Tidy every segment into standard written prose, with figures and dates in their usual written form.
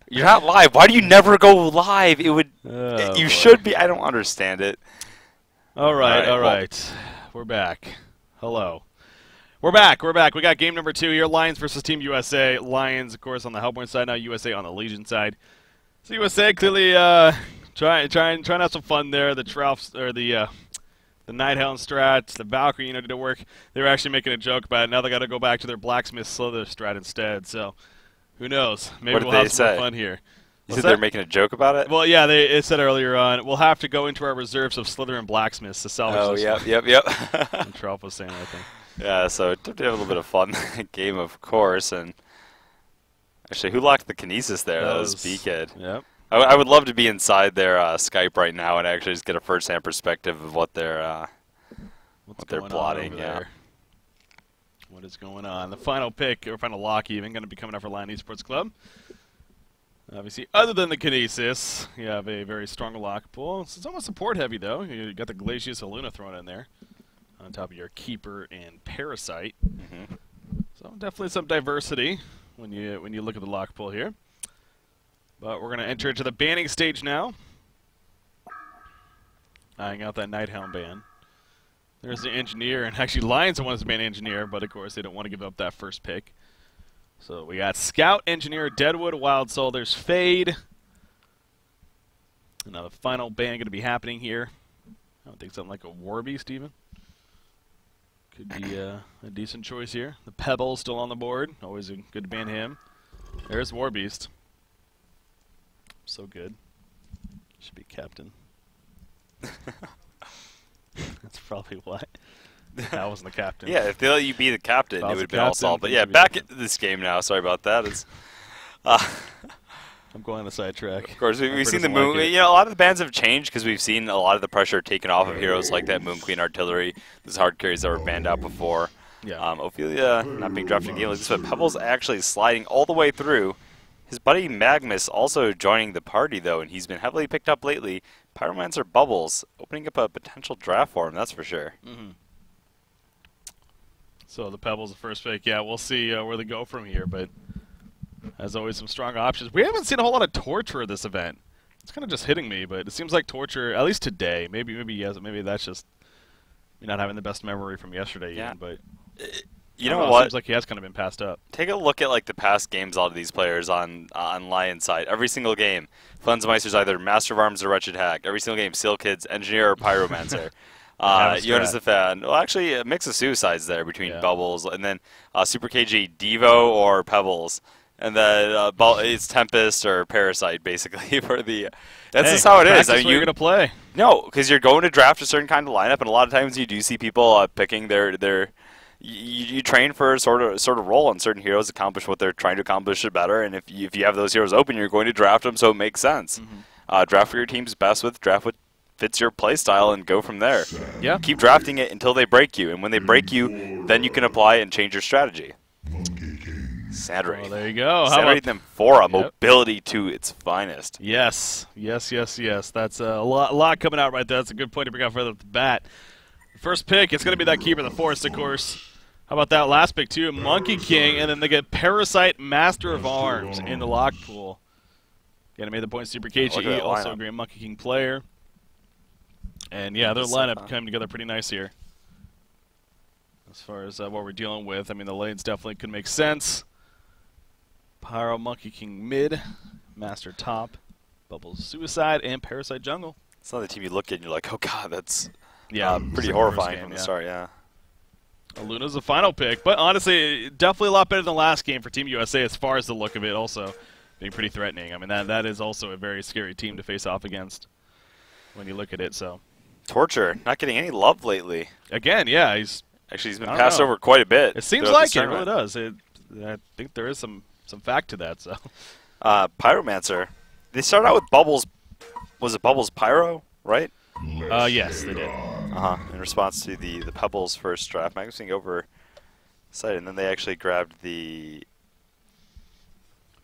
You're not live. Why do you never go live? It would. Oh, you boy. should be. I don't understand it. All right. Well, We're back. Hello. We're back. We got game number 2 here. Lions versus Team USA. Lions, of course, on the Hellborn side now. USA on the Legion side. So USA clearly trying to have some fun there. The Troughs or the Nighthound strat, the Valkyrie, did work. They were actually making a joke about it. Now they got to go back to their Blacksmith Slither strat instead. So who knows? Maybe we'll have some more fun here. You said they're making a joke about it? Well, yeah, it said earlier on, we'll have to go into our reserves of Slither and Blacksmiths to salvage this. Oh, yep. And Trout was saying, I think. Yeah, so it did have a little bit of fun game, of course. And actually, who locked the Kinesis there? That was B-Kid. Yep. I would love to be inside their Skype right now and actually just get a first-hand perspective of what they're plotting. Yeah. What is going on? The final pick, or final lock even, going to be coming up for Lion Esports Club. Obviously, other than the Kinesis, you have a very strong lock pool. It's almost support heavy, though. You got the Glacius Haluna thrown in there on top of your Keeper and Parasite. So definitely some diversity when you look at the lock pool here. But we're going to enter into the banning stage now. Eyeing out that Nighthound ban. There's the Engineer, and actually Lions wants to ban Engineer, but of course they don't want to give up that first pick. So we got Scout, Engineer, Deadwood, Wild Soul. There's Fade. Now the final ban going to be happening here. I don't think something like a Warbeast even. Could be a decent choice here. The Pebble still on the board. Always good to ban him. There's Warbeast. So good. Should be captain. That's probably why. That wasn't the captain. Yeah, if they let you be the captain, it would have been all solved. But yeah, back back into this game now. Sorry about that. I'm going on the sidetrack. Of course, we've seen the Moon. A lot of the bans have changed because we've seen a lot of the pressure taken off of heroes like that Moon Queen Artillery, those hard carries that were banned out before. Yeah. Ophelia not being drafted in a game like this, but Pebble's actually sliding all the way through. His buddy Magnus also joining the party, though, and he's been heavily picked up lately. Pyromancer Bubbles, opening up a potential draft for him, that's for sure. So the Pebble's the first pick. Yeah, we'll see where they go from here, but as always, some strong options. We haven't seen a whole lot of Torture this event. It's kind of just hitting me, but it seems like Torture, at least today, maybe yes, maybe that's just me not having the best memory from yesterday even, but you know what? It seems like he has kind of been passed up. Take a look at like the past games all of these players on Lion side. Every single game, Flensmeister's either Master of Arms or Wretched Hack. Every single game, Seal Kids, Engineer or Pyromancer. Jonas the Fan. Well, actually, a mix of suicides there between Bubbles and then Super KG, Devo or Pebbles. And then it's Tempest or Parasite, basically, for the... That's just how it is. I mean, you're going to play. No, because you're going to draft a certain kind of lineup, and a lot of times you do see people picking their you train for a sort of role, and certain heroes accomplish what they're trying to accomplish better, and if you have those heroes open, you're going to draft them, so it makes sense. Draft for your team's best with, draft what fits your play style, and go from there. Yeah. Keep drafting it until they break you, and when they break you, then you can apply and change your strategy. Sandray. Oh, there you go. Sandray Nymphora, mobility to its finest. Yes. That's a lot coming out right there. That's a good point to bring out further at the bat. First pick, it's going to be that Keeper of the Forest, of course. How about that last pick, too? Monkey King, and then they get Parasite, Master of Arms in the lock pool. Again, I made the point, Super KGE, also a great Monkey King player. And, yeah, their lineup came together pretty nice here. As far as what we're dealing with, I mean, the lanes definitely could make sense. Pyro, Monkey King mid, Master top, Bubbles Suicide, and Parasite jungle. It's not the team you look at and you're like, oh, God, that's... pretty horrifying from the start, Luna's the final pick, but honestly, definitely a lot better than last game for Team USA as far as the look of it, also being pretty threatening. I mean, that is also a very scary team to face off against when you look at it, so. Torture, not getting any love lately. Again, yeah, he's been passed over quite a bit. It seems like it really does. I think there is some fact to that, so. Pyromancer, they started out with Bubbles, was it Bubbles Pyro, right? Yes, they did. In response to the Pebbles first draft, magazine over site, and then they actually grabbed the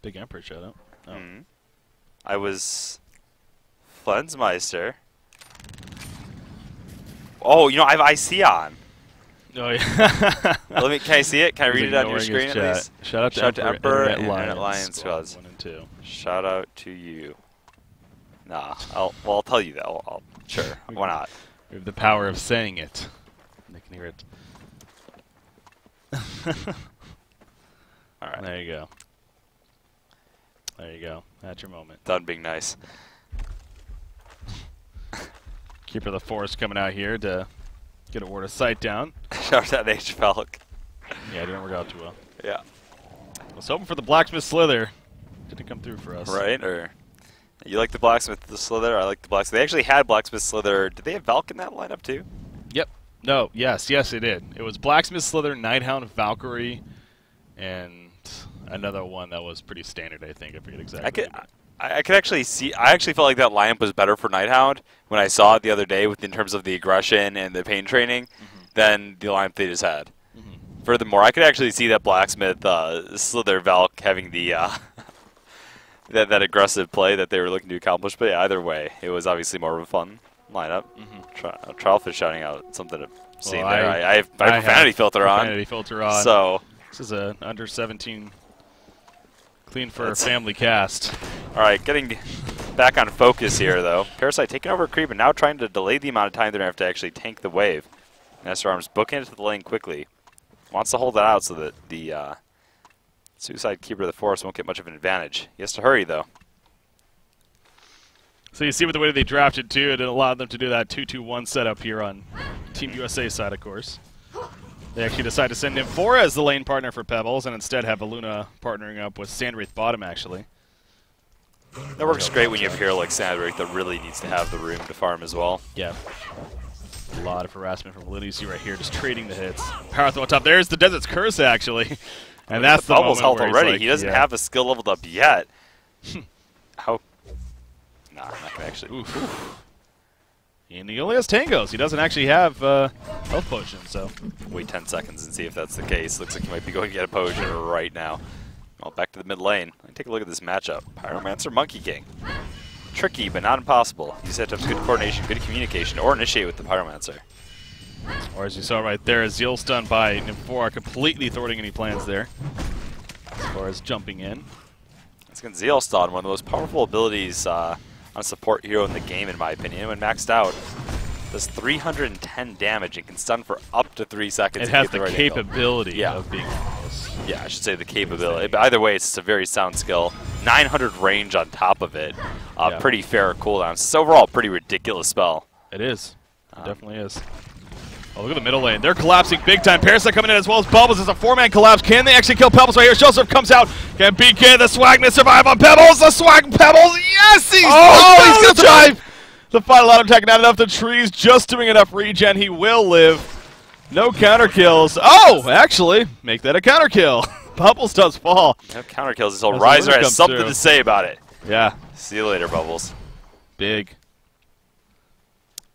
Big Emperor shout out. Oh. I was Flensmeister. Oh, I have IC on. Oh yeah. Can I see it? Can I read it on your screen at least? Shout out to Emperor and Lions. Lions squads. 1 and 2. Shout out to you. Nah, I'll tell you that. Sure, why not? We have the power of saying it. They can hear it. All right. There you go. There you go. That's your moment. Done being nice. Keeper of the Forest coming out here to get a word of sight down. Shout out to H. Falk. Yeah, it didn't work out too well. Yeah. I was hoping for the Blacksmith Slither. Didn't come through for us. Right? Or you like the Blacksmith the Slither? I like the Blacksmith. They actually had Blacksmith Slither. Did they have Valk in that lineup too? Yep. No. Yes, it did. It was Blacksmith Slither, Nighthound, Valkyrie, and another one that was pretty standard. I think I forget exactly. I could actually see. I actually felt like that lineup was better for Nighthound when I saw it the other day, in terms of the aggression and the pain training, than the lineup they just had. Furthermore, I could actually see that Blacksmith Slither Valk having the that aggressive play that they were looking to accomplish. But yeah, either way, it was obviously more of a fun lineup. Trialfish shouting out something to see there. I have my profanity filter on. Profanity filter on. So this is an under 17 clean for a family cast. All right, getting back on focus here though. Parasite taking over a creep and now trying to delay the amount of time they're gonna have to actually tank the wave. Master Arms booking it to the lane quickly. Wants to hold that out so that the Suicide Keeper of the Forest won't get much of an advantage. He has to hurry, though. So you see with the way that they drafted, too, it allowed them to do that 2-2-1 setup here on Team USA side, of course. They actually decided to send in 4 as the lane partner for Pebbles, and instead have Aluna partnering up with Sandwraith bottom, actually. That works great when you have a hero like Sandwraith that really needs to have the room to farm as well. Yeah. A lot of harassment from Aluna. You see right here, just trading the hits. Power throw on top. There's the Desert's Curse, actually. And that's the Bubbles' health already. Like, he doesn't have a skill leveled up yet. How? Nah, I'm not gonna actually. Oof. And he only has tangos. He doesn't actually have health potions, so. Wait 10 seconds and see if that's the case. Looks like he might be going to get a potion right now. Well, back to the mid lane. Take a look at this matchup. Pyromancer, Monkey King. Tricky, but not impossible. You just have to have good coordination, good communication, or initiate with the Pyromancer. Or as you saw right there, Zeal stunned by Nymphora, completely thwarting any plans there. As far as jumping in. It's against Zeal stun, one of the most powerful abilities on a support hero in the game, in my opinion. When maxed out, does 310 damage and can stun for up to 3 seconds. It has the capability of being Yeah, I should say the capability. But either way, it's a very sound skill. 900 range on top of it. Pretty fair cooldown. So overall, pretty ridiculous spell. It is. It definitely is. Oh, look at the middle lane. They're collapsing big time. Parasite coming in as well as Pebbles. It's a 4-man collapse. Can they actually kill Pebbles right here? Shellsurf comes out. Can BK the Swagman survive on Pebbles? The Swag Pebbles. Yes, he's he's going to survive. The final auto attack, not enough. The trees just doing enough regen. He will live. No counter kills. Oh, actually, make that a counter kill. Bubbles does fall. No counter kills. This whole Riser has something to say about it. Yeah. See you later, Bubbles. Big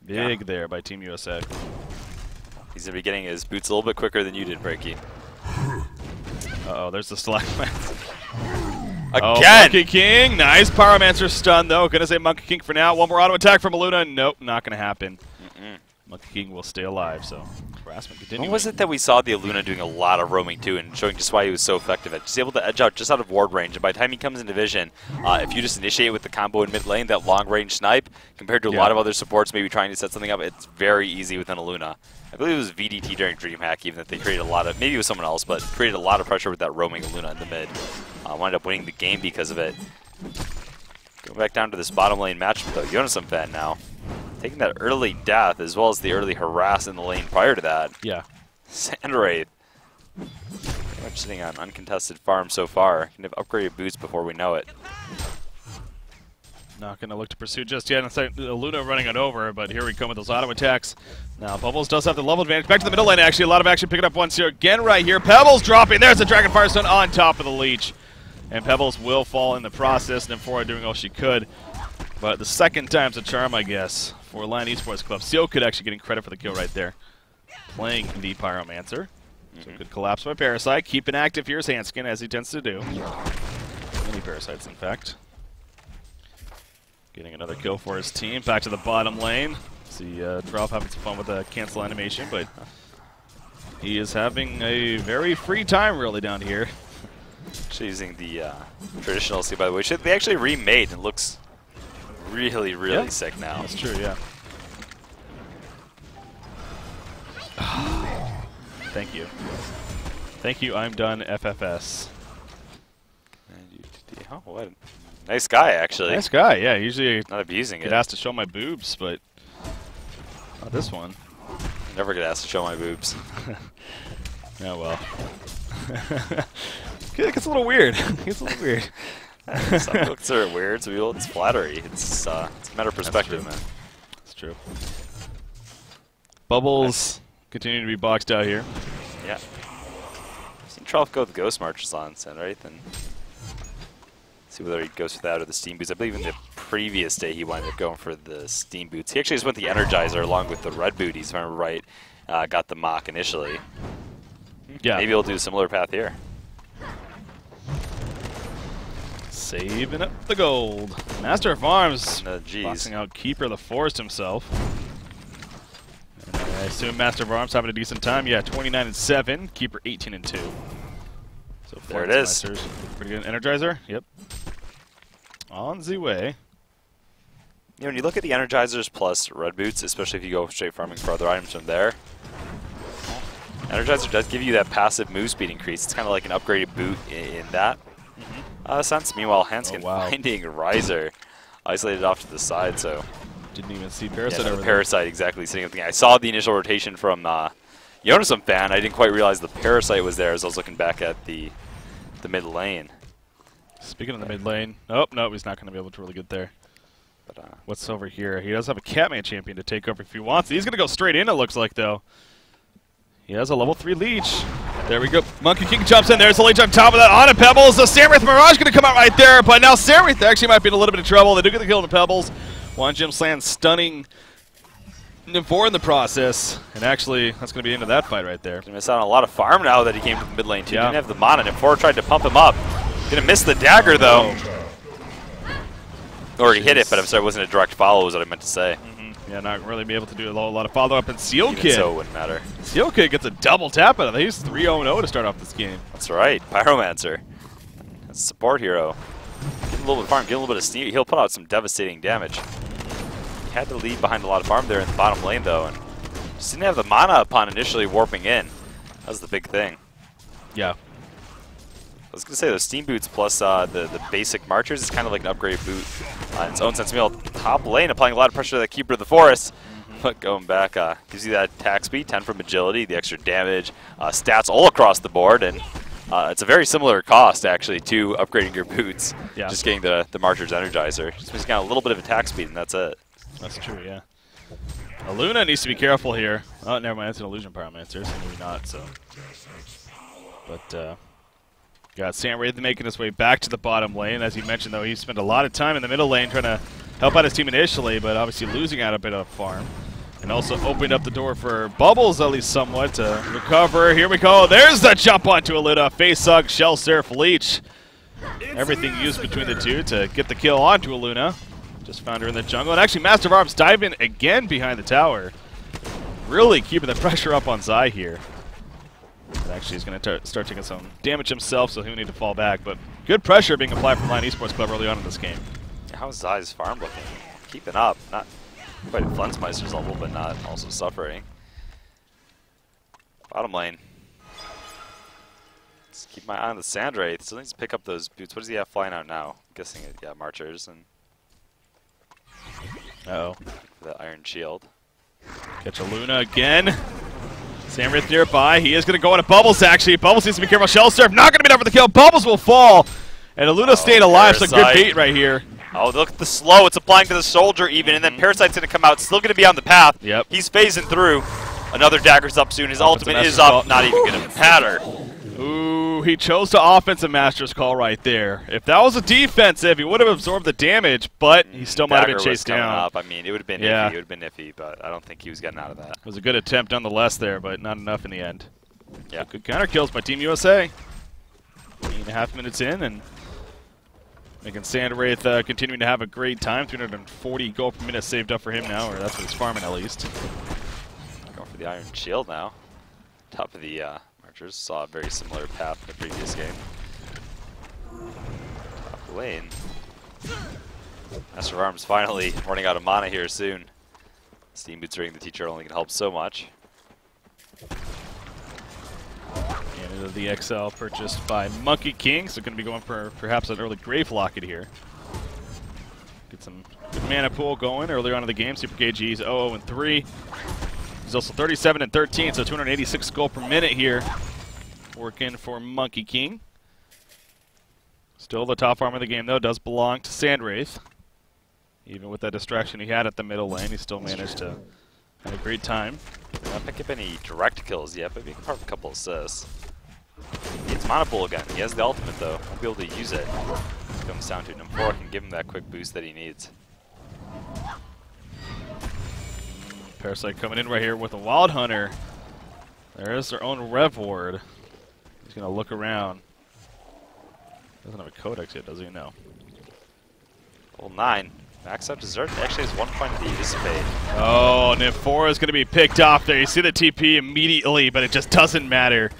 there by Team USA. He's going to be getting his boots a little bit quicker than you did, Breaky. Uh-oh, there's the Stalagmite. Again! Oh, Monkey King. Nice Pyromancer stun, though. Gonna say Monkey King for now. One more auto attack from Aluna. Nope, not gonna happen. Monkey King will stay alive, so harassment continuing. When was it that we saw the Aluna doing a lot of roaming, too, and showing just why he was so effective at just able to edge out just out of ward range, and by the time he comes into vision, if you just initiate with the combo in mid lane, that long-range snipe, compared to a lot of other supports maybe trying to set something up, it's very easy within Aluna. I believe it was VDT during DreamHack even that they created a lot of, maybe it was someone else, but created a lot of pressure with that roaming Aluna in the mid. Wound up winning the game because of it. Going back down to this bottom lane matchup though, Yonasom fan now. Taking that early death as well as the early harass in the lane prior to that. Yeah. Sandwraith. Pretty much sitting on uncontested farm so far. Can have upgraded boots before we know it. Not going to look to pursue just yet. Luna running it over, but here we come with those auto attacks. Now, Bubbles does have the level advantage. Back to the middle lane, actually. A lot of action picking up once here. Again, right here. Pebbles dropping. There's the Dragon Firestone on top of the Leech. And Pebbles will fall in the process. Nymphora doing all she could. But the second time's a charm, I guess, for Lion Esports Club. Seal could actually getting credit for the kill right there. Playing the Pyromancer. So good collapse by Parasite. Keeping active here is Hanskin, as he tends to do. Many Parasites, in fact. Getting another kill for his team. Back to the bottom lane. See Drop having some fun with the cancel animation, but He is having a very free time really down here. Actually using the traditional skill, by the way, which they actually remade and looks really, really sick now. That's true, yeah. Thank you. Thank you, I'm done, FFS. Oh, what a nice guy, actually. Nice guy, yeah. Usually not abusing get it. asked to show my boobs, but not this one. Never get asked to show my boobs. Oh, well. It gets a little weird. It gets a little weird. Some people consider it weird, some people it's flattery. It's a matter of perspective, man. That's true. Bubbles continue to be boxed out here. Yeah. I've seen Trolf go with Ghost Marchers on, right? Then see whether he goes for that or the Steam Boots. I believe in the previous day he wound up going for the Steam Boots. He actually just went the Energizer along with the Red Booties, if I remember right. Got the Mach initially. Yeah. Maybe he'll do a similar path here. Saving up the gold. Master of Arms Jeez. boxing out Keeper the Forest himself. And I assume Master of Arms having a decent time. Yeah, 29-7. Keeper 18-2. So there it is. Pretty good. Energizer. Yep. On the way. You know, when you look at the Energizers plus Red Boots, especially if you go straight farming for other items from there, Energizer does give you that passive move speed increase. It's kind of like an upgraded boot in that sense. Meanwhile, Hanskin finding Riser isolated off to the side, so didn't even see Parasite over over Parasite there. Exactly sitting up the game. I saw the initial rotation from Jonasum fan. I didn't quite realize the Parasite was there as I was looking back at the mid lane. Speaking of the mid lane, no, he's not going to be able to really get there. But what's over here? He does have a Catman champion to take over if he wants. He's going to go straight in, it looks like, though. He has a level 3 leech. There we go. Monkey King jumps in. There's the leech on top of that. On to Pebbles. The Samwraith Mirage going to come out right there. But now Samwraith actually might be in a little bit of trouble. They do get the kill on the Pebbles. One Jim Slan stunning N4 in the process. And actually, that's going to be into that fight right there. Going to miss out on a lot of farm now that he came to the mid lane, too. Didn't have the mana. N4 tried to pump him up. Going to miss the dagger, though. Or he hit it, but I'm sorry, it wasn't a direct follow is what I meant to say. Yeah, not really be able to do a lot of follow-up. And Seal Kid. So it wouldn't matter. Seal Kid gets a double tap out of it. He's 3-0-0 to start off this game. That's right. Pyromancer. That's a support hero. Give him a little bit of farm, give him a little bit of steam. He'll put out some devastating damage. He had to lead behind a lot of farm there in the bottom lane, though, and just didn't have the mana upon initially warping in. That was the big thing. Yeah. I was going to say, those Steam Boots plus the basic Marchers is kind of like an upgraded boot in its own sense. Meanwhile, top lane applying a lot of pressure to that Keeper of the Forest. But going back, gives you that attack speed, 10 from agility, the extra damage, stats all across the board, and it's a very similar cost, actually, to upgrading your boots. Yeah. Just getting the Marcher's Energizer. Just means you got a little bit of attack speed, and that's it. That's true, yeah. Luna needs to be careful here. Oh, never mind, that's an Illusion Pyromancer, so maybe not, so. But, got Samwraith making his way back to the bottom lane. As you mentioned, though, he spent a lot of time in the middle lane trying to help out his team initially, but obviously losing out a bit of farm. And also opened up the door for Bubbles, at least somewhat, to recover. Here we go. There's the jump onto Aluna. Face hug, Shell Surf, Leech. Everything used between the two to get the kill onto Aluna. Just found her in the jungle. And actually, Master of Arms diving again behind the tower. Really keeping the pressure up on Zai here. But actually, he's going to start taking some damage himself, so he'll need to fall back. But good pressure being applied from Lion Esports Club early on in this game. How's Zai's farm looking? Keeping up. Not quite at Flensmeister's level, but not also suffering. Bottom lane. Just keep my eye on the Sandwraith. Still needs to pick up those boots. What does he have flying out now? I'm guessing it, yeah, Marchers and the Iron Shield. Catch a Luna again. Samwraith nearby. He is going to go into Bubbles, actually. Bubbles needs to be careful. Shell Surf not going to be enough for the kill. Bubbles will fall. And Aluna staying alive, so good bait right here. Oh, look at the slow. It's applying to the soldier even, and then Parasite's going to come out. Still going to be on the path. Yep. He's phasing through. Another dagger's up soon. His ultimate is up. Not even going to matter. Ooh, he chose to offensive Master's call right there. If that was a defensive, he would have absorbed the damage, but he still might have been chased down. Up. I mean, it would have been iffy. It would have been iffy, but I don't think he was getting out of that. It was a good attempt nonetheless there, but not enough in the end. Yeah. So good counter kills by Team USA. 8.5 minutes in, and making Sandwraith continuing to have a great time. 340 gold per minute saved up for him now, or that's what he's farming at least. Going for the Iron Shield now. Top of the Marchers saw a very similar path in the previous game. Top of the lane. Master of Arms finally running out of mana here soon. Steam Boots Ring the Teacher only can help so much. And the XL purchased by Monkey King, so going to be going for perhaps an early Grave Locket here. Get some good mana pool going earlier on in the game. Super KG's 0-0-3. He's also 37-13, so 286 gold per minute here. Working for Monkey King. Still the top farm of the game, though, does belong to Sandwraith. Even with that distraction he had at the middle lane, he still managed to have a great time. Not pick up any direct kills yet, but he can carve a couple assists. He needs mana pool again. He has the ultimate, though. Won't be able to use it. It comes down to Nymphora can give him that quick boost that he needs. Parasite coming in right here with a Wild Hunter. There is their own Rev Ward. He's going to look around. Doesn't have a Codex yet, does he? No. Level 9. Max out Desert actually has 1 point to dissipate. Oh, Nymphora is going to be picked off there. You see the TP immediately, but it just doesn't matter.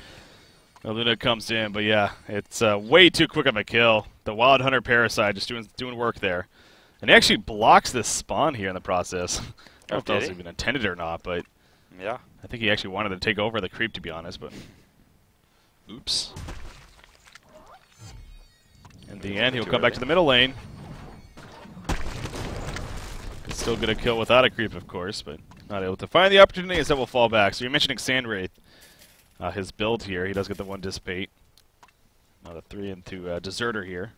Luna comes in, but yeah, it's way too quick of a kill. The Wild Hunter Parasite just doing work there. And he actually blocks this spawn here in the process. I don't know if that was even intended or not, but yeah, I think he actually wanted to take over the creep, to be honest, but oops. In the end, he'll come back to the middle lane. It's still going to kill without a creep, of course, but not able to find the opportunity, as that will fall back. So you're mentioning Sandwraith. His build here, he does get the 1 Dissipate. The 3 into Deserter here.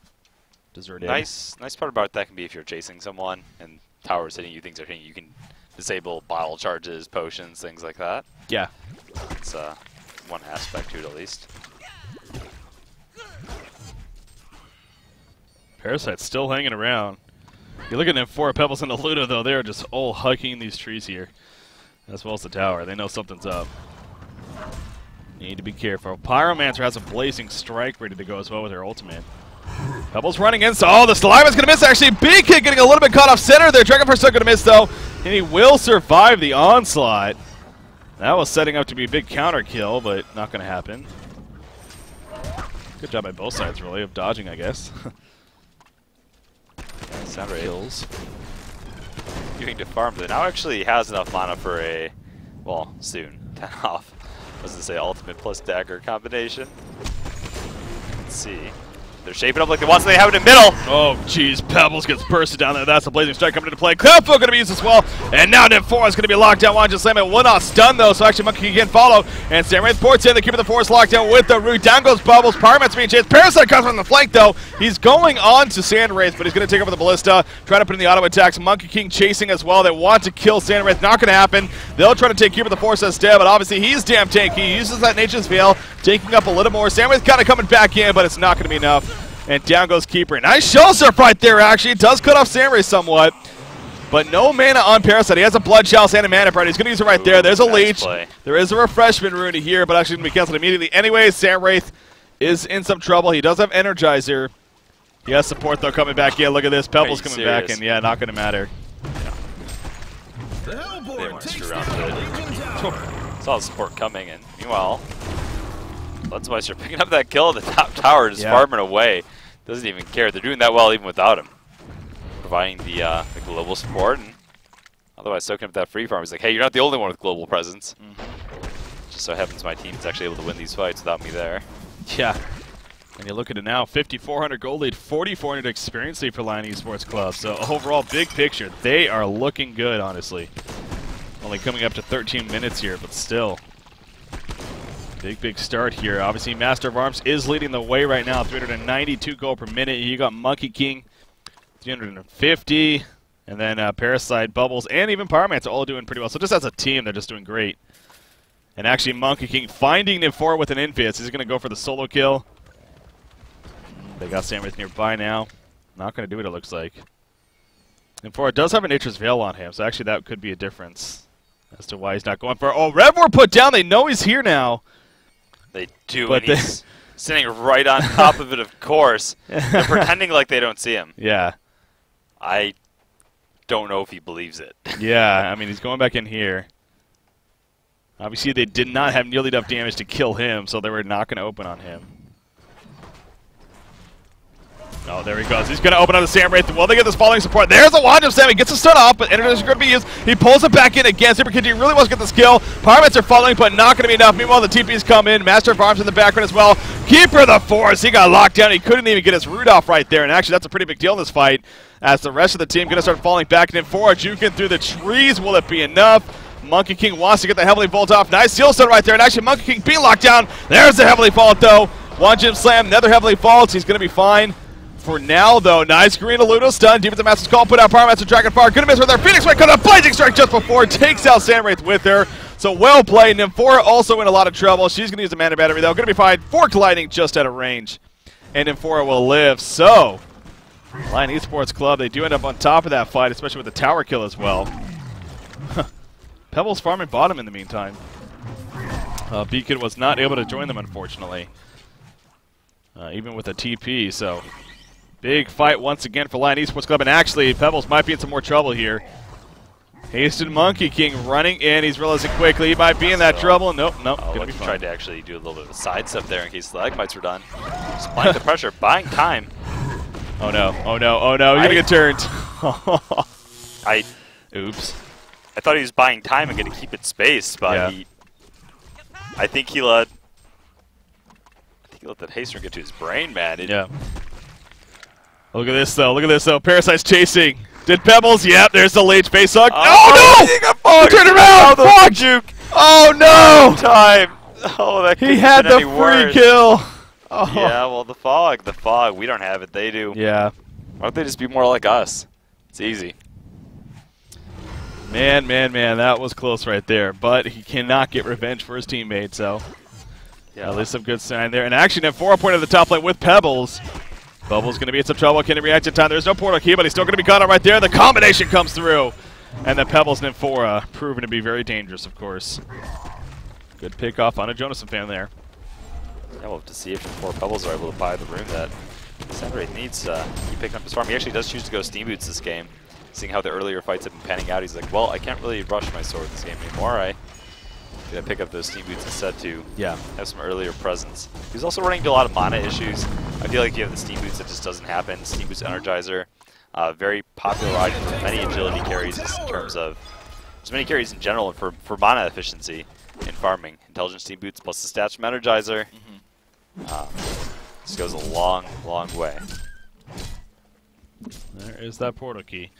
Deserted. Nice part about that can be if you're chasing someone and towers hitting you, things are hitting you, you can disable bottle charges, potions, things like that. Yeah. It's one aspect to it at least. Parasite's still hanging around. You're looking at 4 Pebbles and the Ludo, though. They're just all hugging these trees here, as well as the tower. They know something's up. Need to be careful. Pyromancer has a Blazing Strike ready to go as well with her ultimate. Pebbles running in, so the Saliva's going to miss, actually. Big Kid getting a little bit caught off center there. Dragonfirst still going to miss, though, and he will survive the onslaught. That was setting up to be a big counter kill, but not going to happen. Good job by both sides, really, of dodging, I guess. Sandwraith kills. Doing to farm, but now actually has enough mana for a, well, soon, 10 off. I was going to say ultimate plus dagger combination. Let's see. They're shaping up like they want, so they have it in middle. Oh, jeez. Pebbles gets bursted down there. That's a Blazing Strike coming into play. Cloudflow going to be used as well. And now Nymphora is going to be locked down. Wanted to slam it. Will not stun, though, so actually Monkey can follow. And Sandwraith ports in. The Keeper of the Forest locked down with the root. Down goes Bubbles. Pyromancer being chased. Parasite comes from the flank, though. He's going on to Sandwraith, but he's going to take over the Ballista. Trying to put in the auto attacks. Monkey King chasing as well. They want to kill Sandwraith. Not going to happen. They'll try to take Keeper of the Forest instead, but obviously he's damn tanky. He uses that Nature's Veil, taking up a little more. Sandwraith kind of coming back in, but it's not going to be enough. And down goes Keeper. Nice shell surf right there, actually. It does cut off Sandwraith somewhat. But no mana on Parasite. He has a Blood Chalice and a Mana Bread. He's going to use it right there. There's a leech. There is a Refreshment Rune here, but actually going to be canceled immediately. Anyway, Sandwraith is in some trouble. He does have Energizer. He has support, though, coming back. Yeah, look at this. Pebbles coming back, and yeah, not going to matter. Yeah. They weren't screw around with it. Saw the support coming, and meanwhile, Lensmeister picking up that kill at the top tower, just farming away. Doesn't even care. They're doing that well even without him. Providing the global support, and otherwise soaking up that free farm. He's like, hey, you're not the only one with global presence. Just so happens my team's actually able to win these fights without me there. Yeah. And you look at it now, 5,400 gold lead, 4,400 experience lead for Lion Esports Club. So overall, big picture, they are looking good, honestly. Only coming up to 13 minutes here, but still. Big start here. Obviously, Master of Arms is leading the way right now, 392 gold per minute. You got Monkey King, 350. And then Parasite, Bubbles, and even Pyromancer all doing pretty well. So just as a team, they're just doing great. And actually, Monkey King finding Nymphora with an Invis. He's going to go for the solo kill. They got Sandwraith nearby now. Not going to do it, it looks like. Nymphora does have a Nature's Veil on him, so actually that could be a difference as to why he's not going for it. Oh, Revor put down. They know he's here now. They do, but and he's sitting right on top of it, of course. They're pretending like they don't see him. Yeah. I don't know if he believes it. Yeah, I mean, he's going back in here. Obviously, they did not have nearly enough damage to kill him, so they were not going to open on him. Oh, there he goes. He's going to open on the Sam Wraith. Will they get this following support? There's a wand of Sam. He gets a stun off, but Energy is going to be used. He pulls it back in again. Super Kid really wants to get this kill. Pyromancer are following, but not going to be enough. Meanwhile, the TPs come in. Master of Arms in the background as well. Keeper of the Force. He got locked down. He couldn't even get his root off right there. And actually, that's a pretty big deal in this fight, as the rest of the team going to start falling back. And in for juking through the trees. Will it be enough? Monkey King wants to get the Heavenly Vault off. Nice seal stun right there. And actually, Monkey King being locked down. There's the Heavenly Vault, though. One Gem Slam, another Heavenly Vault. He's going to be fine. For now, though, nice green Aluno stun. Defensive Master's Call, put out Pyromancer, Dragon Fire. Gonna miss right there. Phoenix Wraith comes up, Blazing Strike just before. Takes out Sam Wraith with her. So well played. Nymphora also in a lot of trouble. She's gonna use a mana battery, though. Gonna be fine. Fork Lightning just out of range. And Nymphora will live. So, Lion Esports Club, they do end up on top of that fight, especially with the tower kill as well. Pebbles farming bottom in the meantime. Beacon was not able to join them, unfortunately. Even with a TP, so... Big fight once again for Lion Esports Club, and actually, Pebbles might be in some more trouble here. Hasted Monkey King running in. He's realizing quickly he might be in that trouble. Nope, gonna be fine. Tried to actually do a little bit of a side step there in case the Agmites were done. Just applying the pressure, buying time. Oh no, oh no, oh no, you're gonna get turned. Oops. I thought he was buying time and gonna keep it spaced, but yeah. I think he let that Haster get to his brain, man. Yeah. Look at this, though. Look at this, though. Parasite's chasing. Did Pebbles? Yep, there's the leech face hug. Oh, no! He got fucked! Turn around! Fuck! Juke! Oh, no! Time! Oh, that he had the free kill! Oh. Yeah, well, the fog. We don't have it. They do. Yeah. Why don't they just be more like us? It's easy. Man, that was close right there. But he cannot get revenge for his teammate, so... Yeah, at least some good sign there. And actually, Nymphora point at the top lane with Pebbles. Bubble's going to be in some trouble. Can he react in time? There's no portal key, but he's still going to be caught up right there. The combination comes through. And the Pebbles Nymphora proven to be very dangerous, of course. Good pick off on a Jonathan fan there. Yeah, we'll have to see if the 4 Pebbles are able to buy the room that Sam Wraith needs to keep picking up his farm. He actually does choose to go Steam Boots this game. Seeing how the earlier fights have been panning out, he's like, well, I can't really rush my sword this game anymore. I'm going to pick up those Steam Boots instead to have some earlier presence. He's also running into a lot of mana issues. I feel like you have the Steam Boots that just doesn't happen. Steam Boots Energizer, very popular item for many agility carries in terms of just many carries in general and for mana efficiency in farming. Intelligent Steam Boots plus the stats from Energizer. This goes a long, long way. There is that portal key.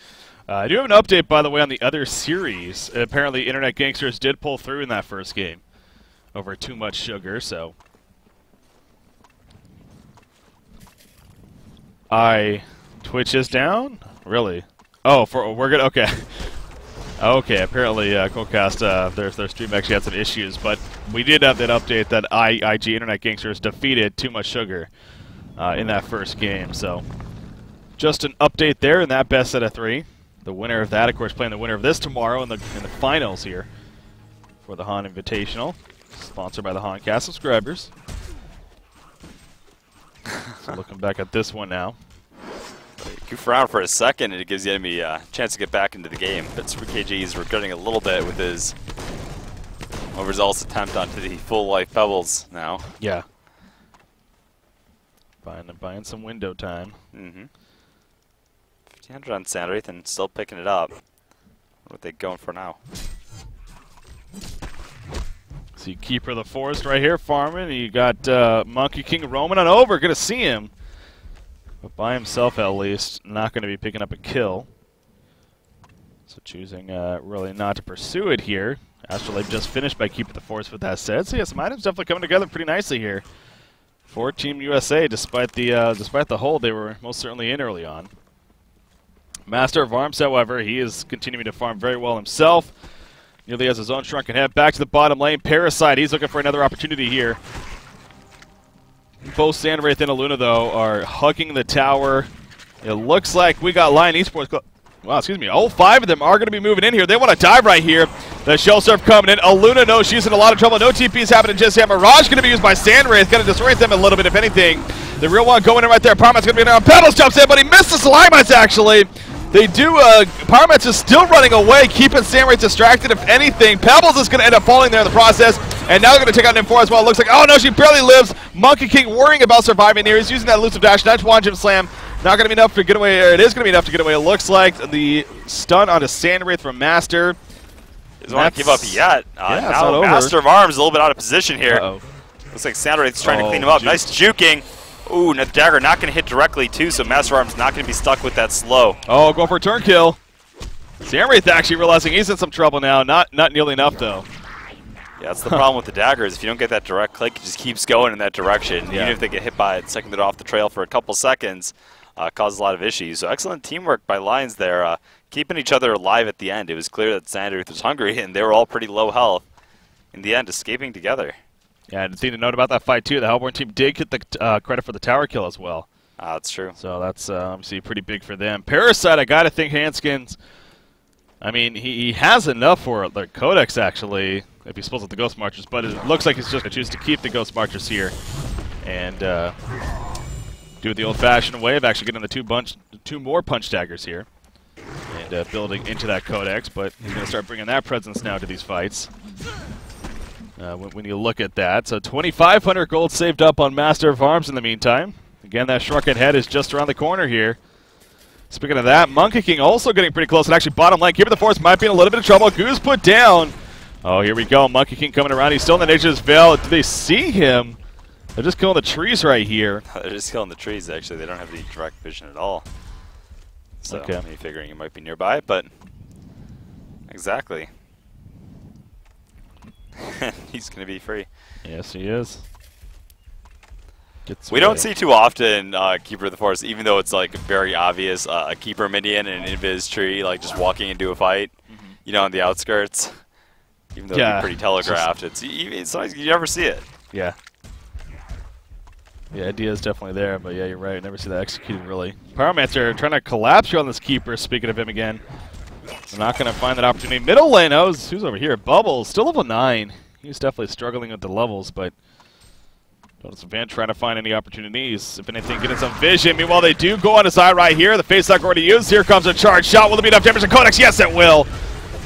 I do have an update, by the way, on the other series. Apparently, Internet Gangsters did pull through in that first game over too much sugar, so... Twitch is down? Really? Oh, we're good? Okay. Okay, apparently, Coldcast, their stream actually had some issues, but we did have that update that IG Internet Gangsters defeated Too Much Sugar in that first game, so... Just an update there in that best set of 3. The winner of that, of course, playing the winner of this tomorrow in the finals here for the HoN Invitational, sponsored by the HoNcast subscribers. So looking back at this one now. Goof around for a second, and it gives the enemy a chance to get back into the game. But Super KG is regretting a little bit with his overzealous attempt onto the full life Pebbles now. Yeah. Buying some window time. 1500 on Sam Wraith and still picking it up. What are they going for now? See Keeper of the Forest right here farming. You got Monkey King roaming on over. Gonna see him. But by himself at least. Not gonna be picking up a kill. So choosing really not to pursue it here. Astrolabe just finished by Keeper of the Forest with that said. So yeah, some items definitely coming together pretty nicely here for Team USA, despite the hold they were most certainly in early on. Master of Arms, however, he is continuing to farm very well himself. Nearly has his own shrunken head. Back to the bottom lane. Parasite, he's looking for another opportunity here. Both Sandwraith and Aluna, though, are hugging the tower. It looks like we got Lion Esports Club. Wow, excuse me. All 5 of them are going to be moving in here. They want to dive right here. The Shell Surf coming in. Aluna knows she's in a lot of trouble. No TPs happening just yet. Mirage going to be used by Sandwraith. Going to disorient them a little bit, if anything. The real one going in right there. Parma's going to be in there. Pebbles jumps in, but he misses the Limites, actually. They do, Pyromancer is still running away, keeping Samwraith distracted. If anything, Pebbles is going to end up falling there in the process, and now they're going to take out N4 as well. It looks like, oh no, she barely lives. Monkey King worrying about surviving here. He's using that elusive dash. Nice one gym slam. Not going to be enough to get away, or it is going to be enough to get away. It looks like the stun onto Sandwraith from Master. Doesn't want to give up yet. Yeah, now Master of Arms a little bit out of position here. Looks like Sandwraith's trying to clean him up. Nice juking. Ooh, the dagger not going to hit directly too, so Master of Arms not going to be stuck with that slow. Oh, go for a turn kill. Sandwraith actually realizing he's in some trouble now. Not nearly enough though. Yeah, that's the problem with the daggers. If you don't get that direct click, it just keeps going in that direction. Yeah. Even if they get hit by it, second it off the trail for a couple seconds, causes a lot of issues. So excellent teamwork by Lions there, keeping each other alive at the end. It was clear that Sandwraith was hungry, and they were all pretty low health. In the end, escaping together. Yeah, and the thing to note about that fight too, the Hellborn team did get the credit for the tower kill as well. That's true. So that's obviously pretty big for them. Parasite, I gotta think Hanskins. I mean, he has enough for the Codex actually, if he spills with the Ghost Marchers, but it looks like he's just gonna choose to keep the Ghost Marchers here and do it the old-fashioned way of actually getting the two more punch daggers here and building into that Codex. But he's gonna start bringing that presence now to these fights. When you look at that, so 2,500 gold saved up on Master of Arms in the meantime. Again, that shrunken head is just around the corner here. Speaking of that, Monkey King also getting pretty close, and actually bottom lane, Keeper of the Forest might be in a little bit of trouble. Goose put down. Oh, here we go. Monkey King coming around. He's still in the Nature's Veil. Do they see him? They're just killing the trees right here. They're just killing the trees, actually. They don't have any direct vision at all. So, me figuring he might be nearby, but exactly. He's going to be free. Yes, he is. We don't see too often Keeper of the Forest, even though it's like very obvious, a Keeper minion in an Invis tree, like just walking into a fight, you know, on the outskirts. Even though it's pretty telegraphed, it's sometimes you never see it. Yeah. The idea is definitely there, but yeah, you're right. I never see that executed really. Pyromancer trying to collapse here on this Keeper. Speaking of him again, we're not going to find that opportunity. Middle lane, who's over here? Bubbles, still level 9. He's definitely struggling with the levels, but Donuts Van trying to find any opportunities. If anything, getting some vision. Meanwhile, they do go on his eye right here. The face lock already used. Here comes a charge shot. Will it be enough damage to Codex? Yes, it will.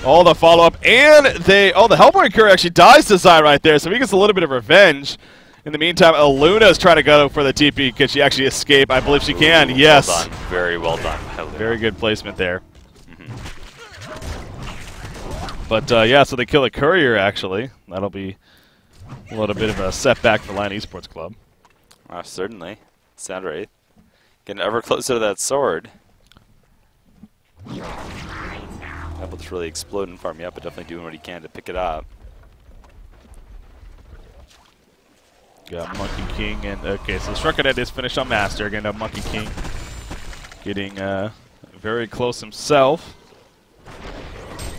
All the follow-up. And the Hellborn Courier actually dies to Zai right there, so he gets a little bit of revenge. In the meantime, Aluna is trying to go for the TP. Can she actually escape? I believe she can. Yes. Well done. Very well done. Very good placement there. But, yeah, so they kill a Courier, actually. That'll be a little bit of a setback for Lion Esports Club. Certainly. Sandwraith getting ever closer to that sword. Able to really explode and farm me up, but definitely doing what he can to pick it up. Got Monkey King, and okay, so Shrunken Head is finished on Master. Again, Monkey King getting very close himself.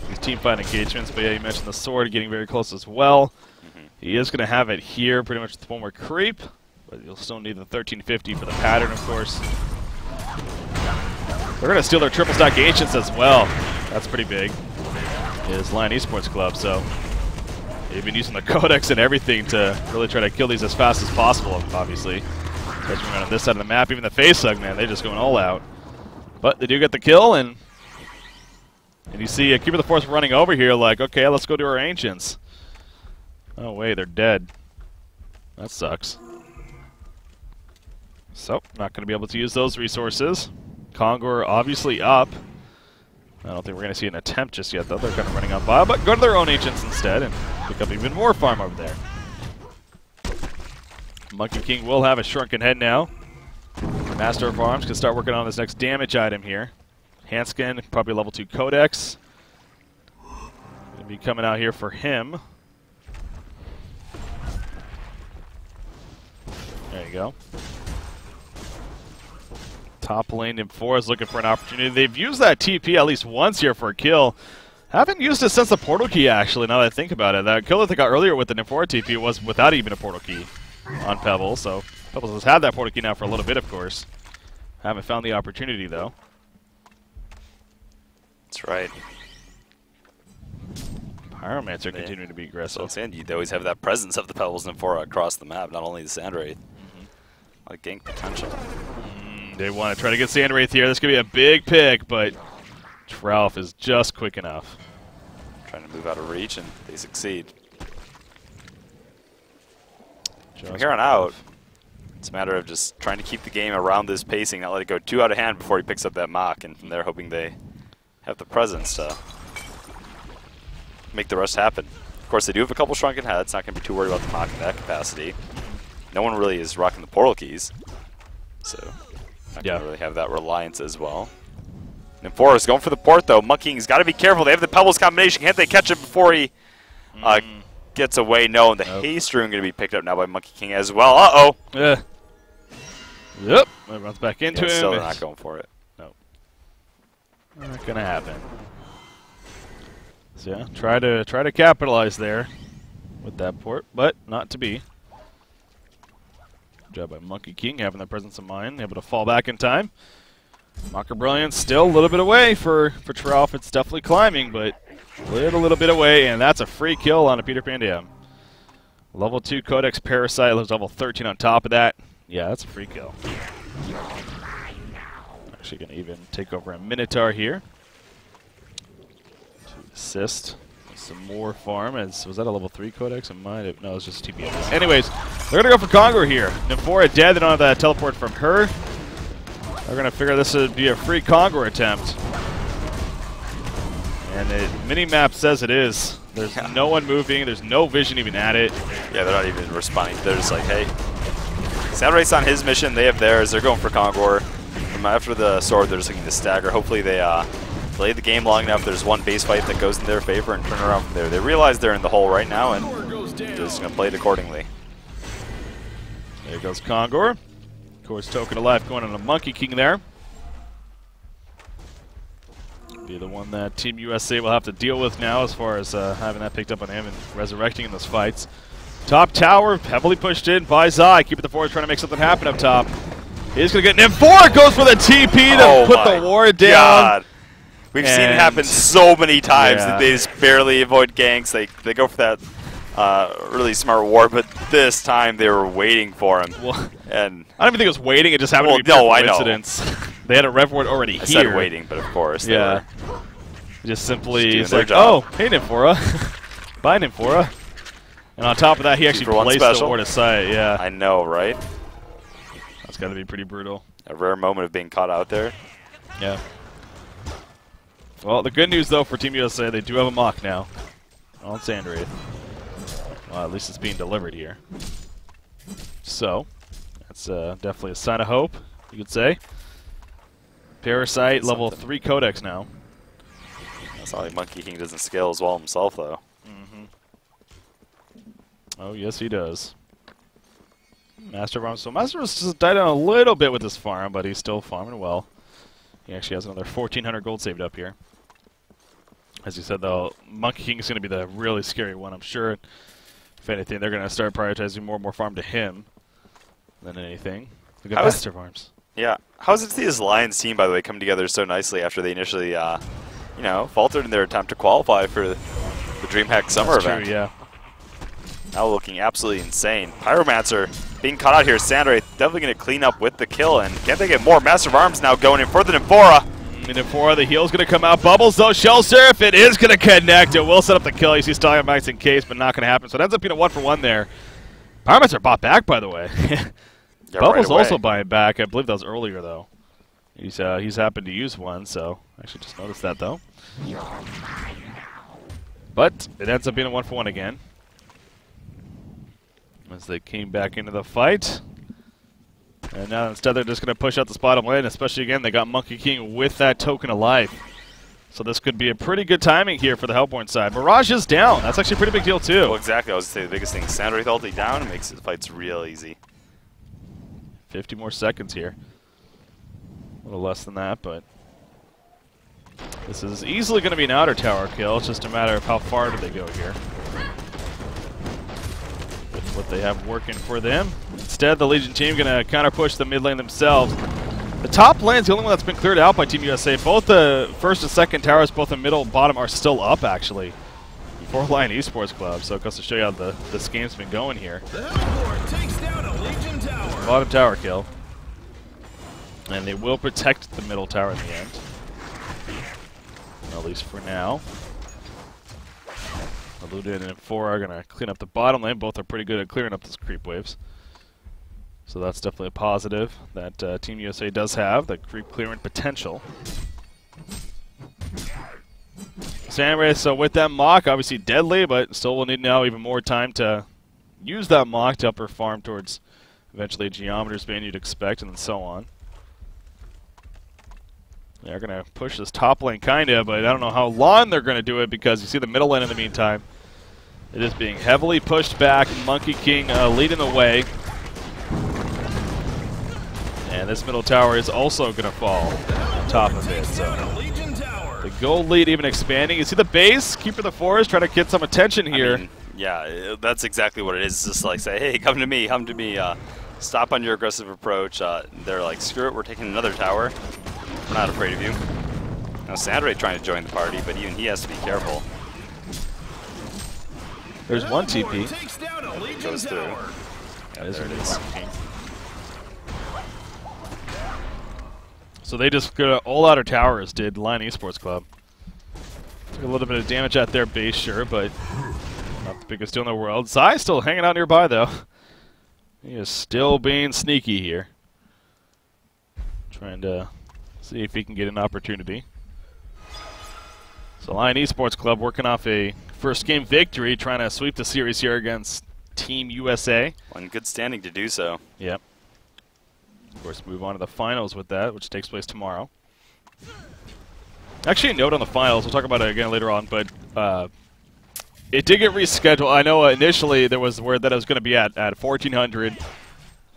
These team fight engagements, but yeah, you mentioned the sword getting very close as well. He is going to have it here, pretty much with one more creep, but you'll still need the 1350 for the pattern, of course. They're going to steal their triple stack ancients as well. That's pretty big. Is Lion Esports Club, so they've been using the Codex and everything to really try to kill these as fast as possible, obviously. Especially on this side of the map, even the face hug, man, they're just going all out. But they do get the kill, and you see Keeper of the Force running over here like, okay, let's go do our ancients. Oh, wait, they're dead. That sucks. So, not going to be able to use those resources. Kongor obviously up. I don't think we're going to see an attempt just yet, though. They're kind of running on by, but go to their own agents instead and pick up even more farm over there. Monkey King will have a shrunken head now. Master of Arms can start working on this next damage item here. Hanskin, probably level 2 Codex. Going to be coming out here for him. There you go. Top lane N4 is looking for an opportunity. They've used that TP at least once here for a kill. Haven't used it since the portal key, actually, now that I think about it. That kill that they got earlier with the N4 TP was without even a portal key on Pebbles, so Pebbles has had that portal key now for a little bit, of course. Haven't found the opportunity, though. That's right. Pyromancer continuing to be aggressive. So they always have that presence of the Pebbles and N4 across the map, not only the Sandwraith. Like gank potential. They want to try to get Sandwraith here. This could be a big pick, but Tralf is just quick enough. Trying to move out of reach, and they succeed. From Just here on out, it's a matter of just trying to keep the game around this pacing, not let it go too out of hand before he picks up that mock, and from there hoping they have the presence to make the rest happen. Of course, they do have a couple shrunken heads, not going to be too worried about the mock in that capacity. No one really is rocking the portal keys, so not going to really have that reliance as well. And Forrest going for the port, though. Monkey's got to be careful. They have the Pebbles combination. Can't they catch it before he gets away? No, and the haste rune going to be picked up now by Monkey King as well. Uh-oh. Yeah. Yep. It runs back into him. Still not going for it. Nope. Not going to happen. So yeah, try to capitalize there with that port, but not to be. Good job by Monkey King having that presence of mind, able to fall back in time. Mocker Brilliance still a little bit away for Tralf. It's definitely climbing, but a little bit away, and that's a free kill on a Peter Pan Dam. Level 2 Codex Parasite, level 13 on top of that. Yeah, that's a free kill. Actually going to even take over a Minotaur here to assist with some more farm. Was that a level 3 Codex? It might have. No, it's just TPS. Anyways, they're going to go for Conqueror here. Nymphora dead. They don't have that teleport from her. They're going to figure this would be a free Conqueror attempt. And the mini-map says it is. There's no one moving. There's no vision even at it. Yeah, they're not even responding. They're just like, hey. Saturday's on his mission. They have theirs. They're going for Conqueror. After the sword, they're just looking to stagger. Hopefully they play the game long enough. There's one base fight that goes in their favor and turn around from there. They realize they're in the hole right now, and they're just going to play it accordingly. There goes Conqueror. Of course, Token of Life going on a Monkey King there. Be the one that Team USA will have to deal with now as far as having that picked up on him and resurrecting in those fights. Top tower heavily pushed in by Zai. Keep it the forward, trying to make something happen up top. He's going to get Nymphora goes for the TP to put the ward down. God. We've seen it happen so many times that they just barely avoid ganks. They go for that really smart ward, but this time they were waiting for him. Well, and I don't even think it was waiting. It just happened to be pure coincidence. They had a rev ward already I here. said waiting, but of course. Yeah. Just simply, it's like, oh, hey Nymphora. Bye Nymphora. And on top of that, he actually placed the ward aside. Yeah. I know, right? That's got to be pretty brutal. A rare moment of being caught out there. Yeah. Well, the good news, though, for Team USA, they do have a mock now on Sandwraith. Well, at least it's being delivered here. So, that's definitely a sign of hope, you could say. Parasite, level 3 Codex now. That's not like Monkey King doesn't scale as well himself, though. Oh, yes, he does. Master of Arms. So Master of just died down a little bit with this farm, but he's still farming well. He actually has another 1,400 gold saved up here. As you said, though, Monkey King is going to be the really scary one, I'm sure. If anything, they're going to start prioritizing more and more farm to him than anything. Look at Master of Arms. Yeah. How is it to see this Lions team, by the way, come together so nicely after they initially, you know, faltered in their attempt to qualify for the DreamHack Summer event? True, yeah. Now looking absolutely insane. Pyromancer being caught out here. Sandra definitely going to clean up with the kill, and can't they get more? Master of Arms now going in for the Nymphora. Nymphora, the heal's going to come out. Bubbles, though. Shell Surf, it is going to connect. It will set up the kill. You see Stallion Max in case, but not going to happen. So it ends up being a 1-for-1 there. Pyromancer bought back, by the way. Yeah, Bubbles also buying back. I believe that was earlier, though. He's happened to use one, so I actually just noticed that, though. But it ends up being a 1-for-1 again. As they came back into the fight. And now instead they're just going to push out this bottom lane, especially again they got Monkey King with that Token of Life. So this could be a pretty good timing here for the Hellborn side. Mirage is down. That's actually a pretty big deal too. Well, exactly. I was going to say the biggest thing. Sandra ulti down and makes the fights real easy. 50 more seconds here. A little less than that, but this is easily going to be an outer tower kill. It's just a matter of how far do they go here. What they have working for them. Instead, the Legion team going to counter push the mid lane themselves. The top lane's the only one that's been cleared out by Team USA. Both the first and second towers, both the middle and bottom, are still up, actually. 4-line Esports Club, so it goes to show you how this game's been going here. The Hellborn takes down a Legion tower. Bottom tower kill. And they will protect the middle tower in the end. at least for now. Luna and N4 are going to clean up the bottom lane. Both are pretty good at clearing up those creep waves. So that's definitely a positive that Team USA does have, the creep clearing potential. Sandray, so with that Mach, obviously deadly, but still will need now even more time to use that Mach to upper farm towards eventually a Geometer's Bane you'd expect, and then so on. They're going to push this top lane kind of, but I don't know how long they're going to do it because you see the middle lane in the meantime. It is being heavily pushed back. Monkey King leading the way. And this middle tower is also going to fall on top of it. So the gold lead even expanding. You see the base, Keeper of the Forest, trying to get some attention here. I mean, yeah, that's exactly what it is. It's just like, say, hey, come to me, come to me. Stop on your aggressive approach. They're like, screw it, we're taking another tower. We're not afraid of you. Now Sandray trying to join the party, but even he has to be careful. There's one TP. Goes through. Yeah, there it is. So they just got all outer towers, did Lion Esports Club. Took a little bit of damage at their base, sure, but not the biggest deal in the world. Zai still hanging out nearby, though. He is still being sneaky here. Trying to see if he can get an opportunity. So Lion Esports Club working off a first game victory, trying to sweep the series here against Team USA. Well, in good standing to do so. Yep. Of course, move on to the finals with that, which takes place tomorrow. Actually, a note on the finals. We'll talk about it again later on, but it did get rescheduled. I know initially there was word that it was going to be at 1400.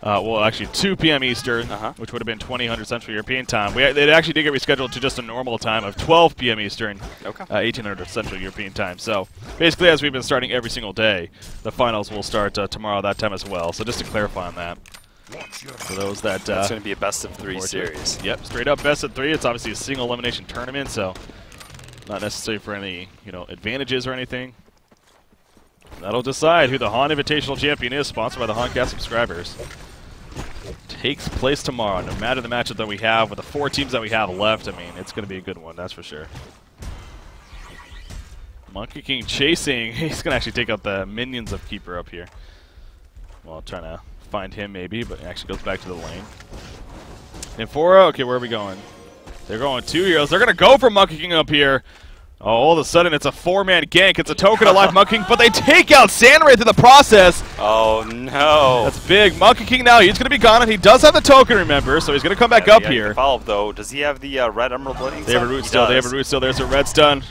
Well, actually 2 p.m. Eastern, which would have been 2000 Central European time. It actually did get rescheduled to just a normal time of 12 p.m. Eastern, 1800 Central European time. So basically, as we've been starting every single day, the finals will start tomorrow that time as well. So just to clarify on that. For those that that's going to be a best of 3 series. Yep, straight up best of 3. It's obviously a single elimination tournament, so not necessary for any advantages or anything. That'll decide who the HoN Invitational Champion is, sponsored by the HoNcast subscribers. Takes place tomorrow, no matter the matchup that we have with the 4 teams that we have left. I mean, it's going to be a good one, that's for sure. Monkey King chasing. He's going to actually take out the minions of Keeper up here. Well, trying to find him maybe, but it actually goes back to the lane. N4, okay, where are we going? They're going 2 heroes. They're going to go for Monkey King up here. Oh, all of a sudden it's a 4-man gank. It's a token of life Monkey King, but they take out Sandray through the process. Oh, no. That's big. Monkey King now, he's going to be gone, and he does have the token, remember, so he's going to come back up here. Follow-up, though. Does he have the red emerald blooding? They have a root still. They have a root still. There's a red stun.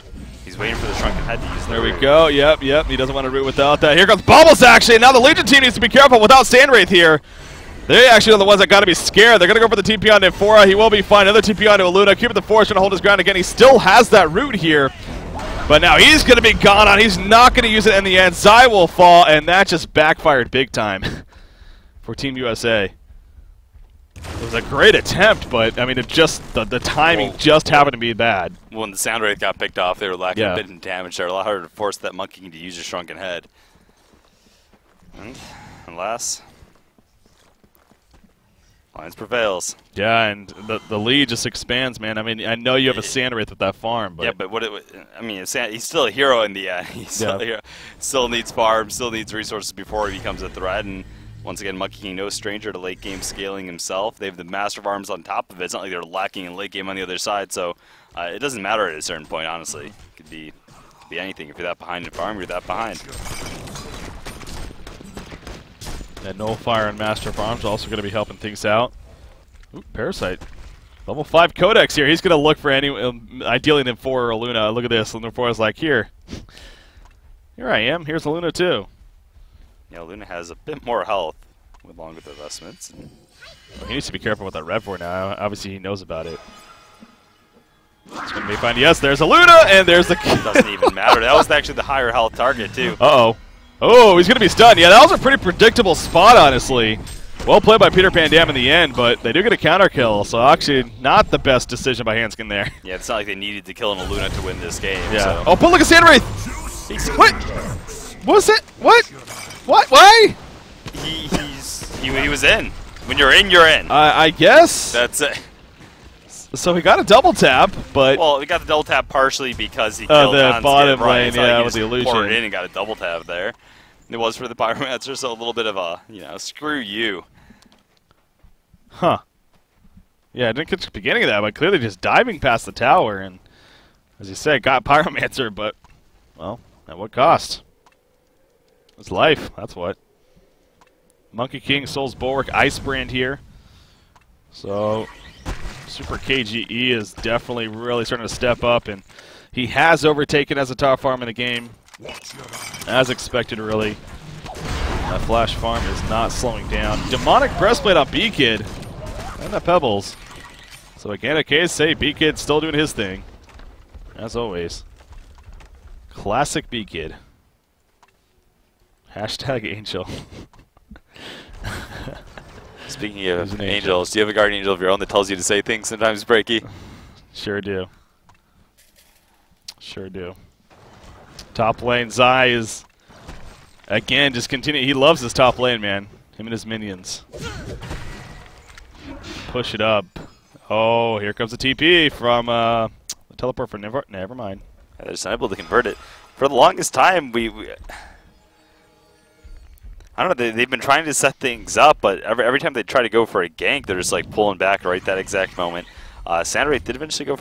He's waiting for the shrunken head to use the There we go. Yep. He doesn't want to root without that. Here comes Bubbles, actually. Now the Legion team needs to be careful without Sandwraith here. They actually are the ones that got to be scared. They're going to go for the TP on N4. He will be fine. Another TP onto Luna. Keep the Force, trying to hold his ground again. He still has that root here. But now he's going to be gone on. He's not going to use it in the end. Zai will fall, and that just backfired big time for Team USA. It was a great attempt, but I mean, it just the timing just happened to be bad. When the Soundwraith got picked off, they were lacking a bit in damage. They're a lot harder to force that Monkey King to use a shrunken head. Unless Lions prevails. Yeah, and the lead just expands, man. I mean, I know you have a Sandwraith with that farm, but yeah, but I mean, he's still a hero in the end. He's still a hero. Still needs farm, still needs resources before he becomes a threat. And once again, Monkey King, no stranger to late game scaling himself. They have the Master of Arms on top of it. It's not like they're lacking in late game on the other side, so it doesn't matter at a certain point, honestly. It could be anything. If you're that behind in farm, you're that behind. And no fire and Master of Arms also going to be helping things out. Ooh, Parasite. Level 5 Codex here. He's going to look for any, ideally N4 or Luna. Look at this. Luna 4 is like, here I am. Here's Luna too. Yeah, Luna has a bit more health with longer divestments. Well, he needs to be careful with that Rev 4 now. Obviously, he knows about it. It's going to be fine. Yes, there's a Luna, and there's the... It doesn't even matter. That was actually the higher health target, too. Uh-oh. Oh, he's going to be stunned. Yeah, that was a pretty predictable spot, honestly. Well played by Peter Pan Dam in the end, but they do get a counter kill, so actually not the best decision by Hanskin there. Yeah, it's not like they needed to kill an Luna to win this game. Yeah. So. Oh, but look at Sandwraith! What? What was it? What? What? Why? He was in. When you're in, you're in. I guess. That's it. So he got a double tap, but well, he got the double tap partially because he killed the Han's bottom kid, right? lane, It's not yeah, like he with the just illusion. poured in and got a double tap there. It was for the Pyromancer, so a little bit of a, screw you. Huh. Yeah, I didn't catch the beginning of that, but clearly just diving past the tower, and as you said, got Pyromancer, but, well, at what cost? It's life, that's what. Monkey King, Souls Bulwark, Ice Brand here. So, Super KGE is definitely really starting to step up, and he has overtaken as a top farm in the game, as expected, really. That Flash farm is not slowing down. Demonic Breastplate on B-Kid, and the Pebbles. So again, a case say B-Kid still doing his thing, as always. Classic B-Kid. Hashtag Angel. Speaking of angels, do you have a guardian angel of your own that tells you to say things sometimes, Breaky? Sure do. Sure do. Top lane, Zai is, again, just continuing. He loves his top lane, man. Him and his minions. Push it up. Oh, here comes the TP from the teleport for never mind. Yeah, they're just unable to convert it. For the longest time, I don't know, they've been trying to set things up, but every time they try to go for a gank, they're just like pulling back right that exact moment. Sandwraith did initially go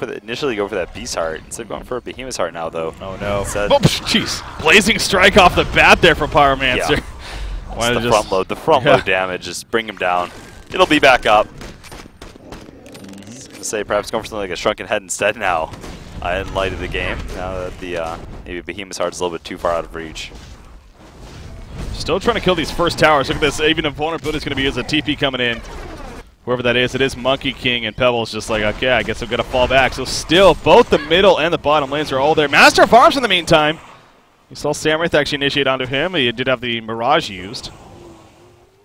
for that Beast Heart instead of going for a Behemoth's Heart now, though. Oh no! Oh, jeez! Blazing Strike off the bat there from Pyromancer. Yeah. It's the front load. The front load damage, just bring him down. It'll be back up. I was gonna say perhaps going for something like a Shrunken Head instead now, in light of the game. Now that the maybe Behemoth's Heart is a little bit too far out of reach. Still trying to kill these first towers. Look at this. Even if vulnerability is going to be as a TP coming in. Whoever that is, it is Monkey King, and Pebbles just like, okay, I guess I'm going to fall back. So still, both the middle and the bottom lanes are all there. Master Farms in the meantime. You saw Samwraith actually initiate onto him. He did have the Mirage used.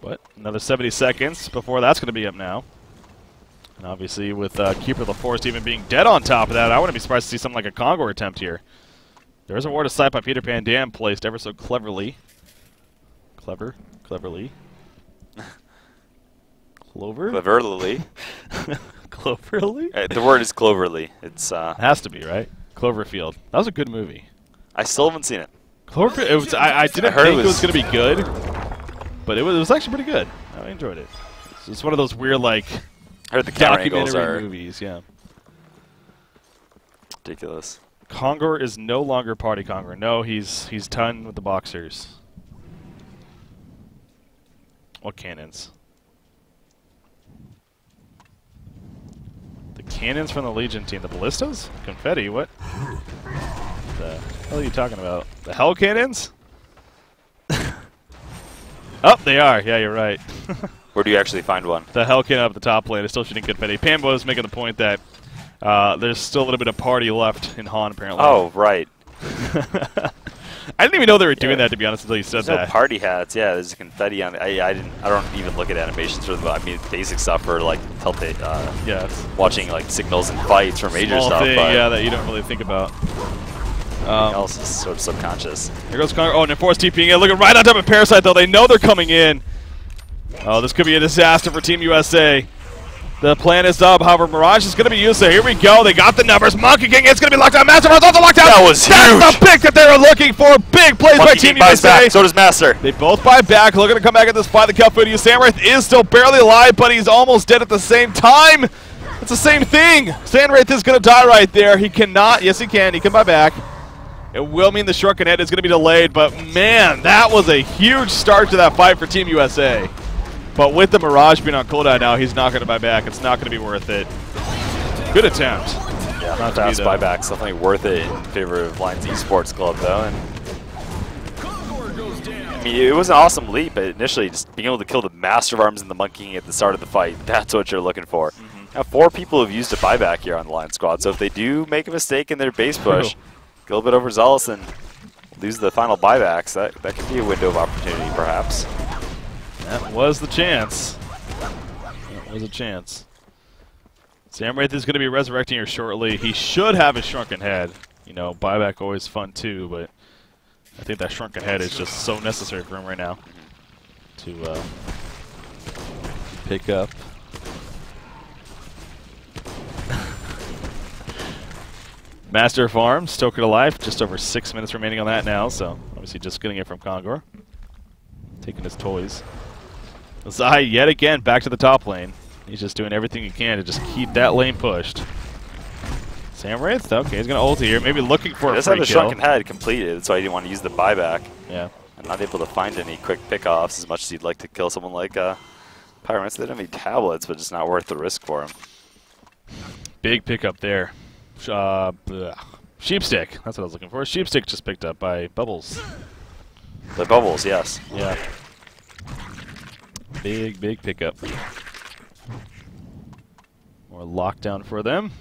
But another 70 seconds before that's going to be up now. And obviously with Keeper of the Forest even being dead on top of that, I wouldn't be surprised to see something like a Kongor attempt here. There's a Ward of Sight by Peter Pan Dam placed ever so cleverly. Cleverly. Clover? Cleverly. Cloverly? The word is Cloverly. It's it has to be, right? Cloverfield. That was a good movie. I still haven't seen it. Cloverfield. It was, I didn't think it was going to be good, but it was actually pretty good. I enjoyed it. It's one of those weird, like, I heard the camera angles documentary are movies. Yeah. Ridiculous. Kongor is no longer Party Kongor. No, he's done with the boxers. What cannons? The cannons from the Legion team. The ballistas? Confetti? What? The hell are you talking about? The hell cannons? Oh, they are. Yeah, you're right. Where do you actually find one? The hell cannon up at the top lane is still shooting confetti. Pam was making the point that there's still a little bit of party left in HoN, apparently. Oh, right. I didn't even know they were doing that, to be honest, until you said there's that. No party hats. Yeah, there's confetti on. I don't even look at animations for them. I mean, basic stuff for like Telltale. Yeah, watching like signals and fights for major small stuff. Thing, but yeah, that you don't really think about. Else is sort of subconscious. Here goes Kongor. Oh, and Enforced TPing in. Looking right on top of Parasite, though. They know they're coming in. Oh, this could be a disaster for Team USA. The plan is up. However, Mirage is going to be used. So here we go. They got the numbers. Monkey King is going to be locked down. Master is also locked down. That was huge. That's the pick that they were looking for. Big plays by Team USA. Back. So does Master. They both buy back. Looking to come back at this fight. The Cutfoot. Sandwraith is still barely alive, but he's almost dead at the same time. It's the same thing. Sandwraith is going to die right there. He cannot. Yes, he can. He can buy back. It will mean the Shrunken Head is going to be delayed, but man, that was a huge start to that fight for Team USA. But with the Mirage being on cooldown now, he's not going to buy back. It's not going to be worth it. Good attempt. Yeah, not fast buybacks. Definitely worth it in favor of Lions Esports Club, though. And I mean, it was an awesome leap, but initially just being able to kill the Master of Arms and the Monkey King at the start of the fight, that's what you're looking for. Now, 4 people have used a buyback here on the Lion Squad, so if they do make a mistake in their base push, get a little bit overzealous and lose the final buybacks, that could be a window of opportunity, perhaps. That was the chance. That was a chance. Samwraith is going to be resurrecting here shortly. He should have his Shrunken Head. You know, buyback always fun too, but I think that Shrunken Head is just so necessary for him right now to pick up. Master Farm, Stoker to life. Just over 6 minutes remaining on that now, so obviously just getting it from Kongor. Taking his toys. Zai yet again back to the top lane. He's just doing everything he can to just keep that lane pushed. Samwraith, okay, he's going to ult here. Maybe looking for a free kill. He does have a shrunken head completed, so he didn't want to use the buyback. Yeah. And not able to find any quick pickoffs as much as he'd like to kill someone like Pyromancer. They don't have any tablets, but just not worth the risk for him. Big pickup there. Sheepstick, that's what I was looking for. Sheepstick just picked up by Bubbles. By Bubbles, yes. Yeah. Big pickup. More lockdown for them.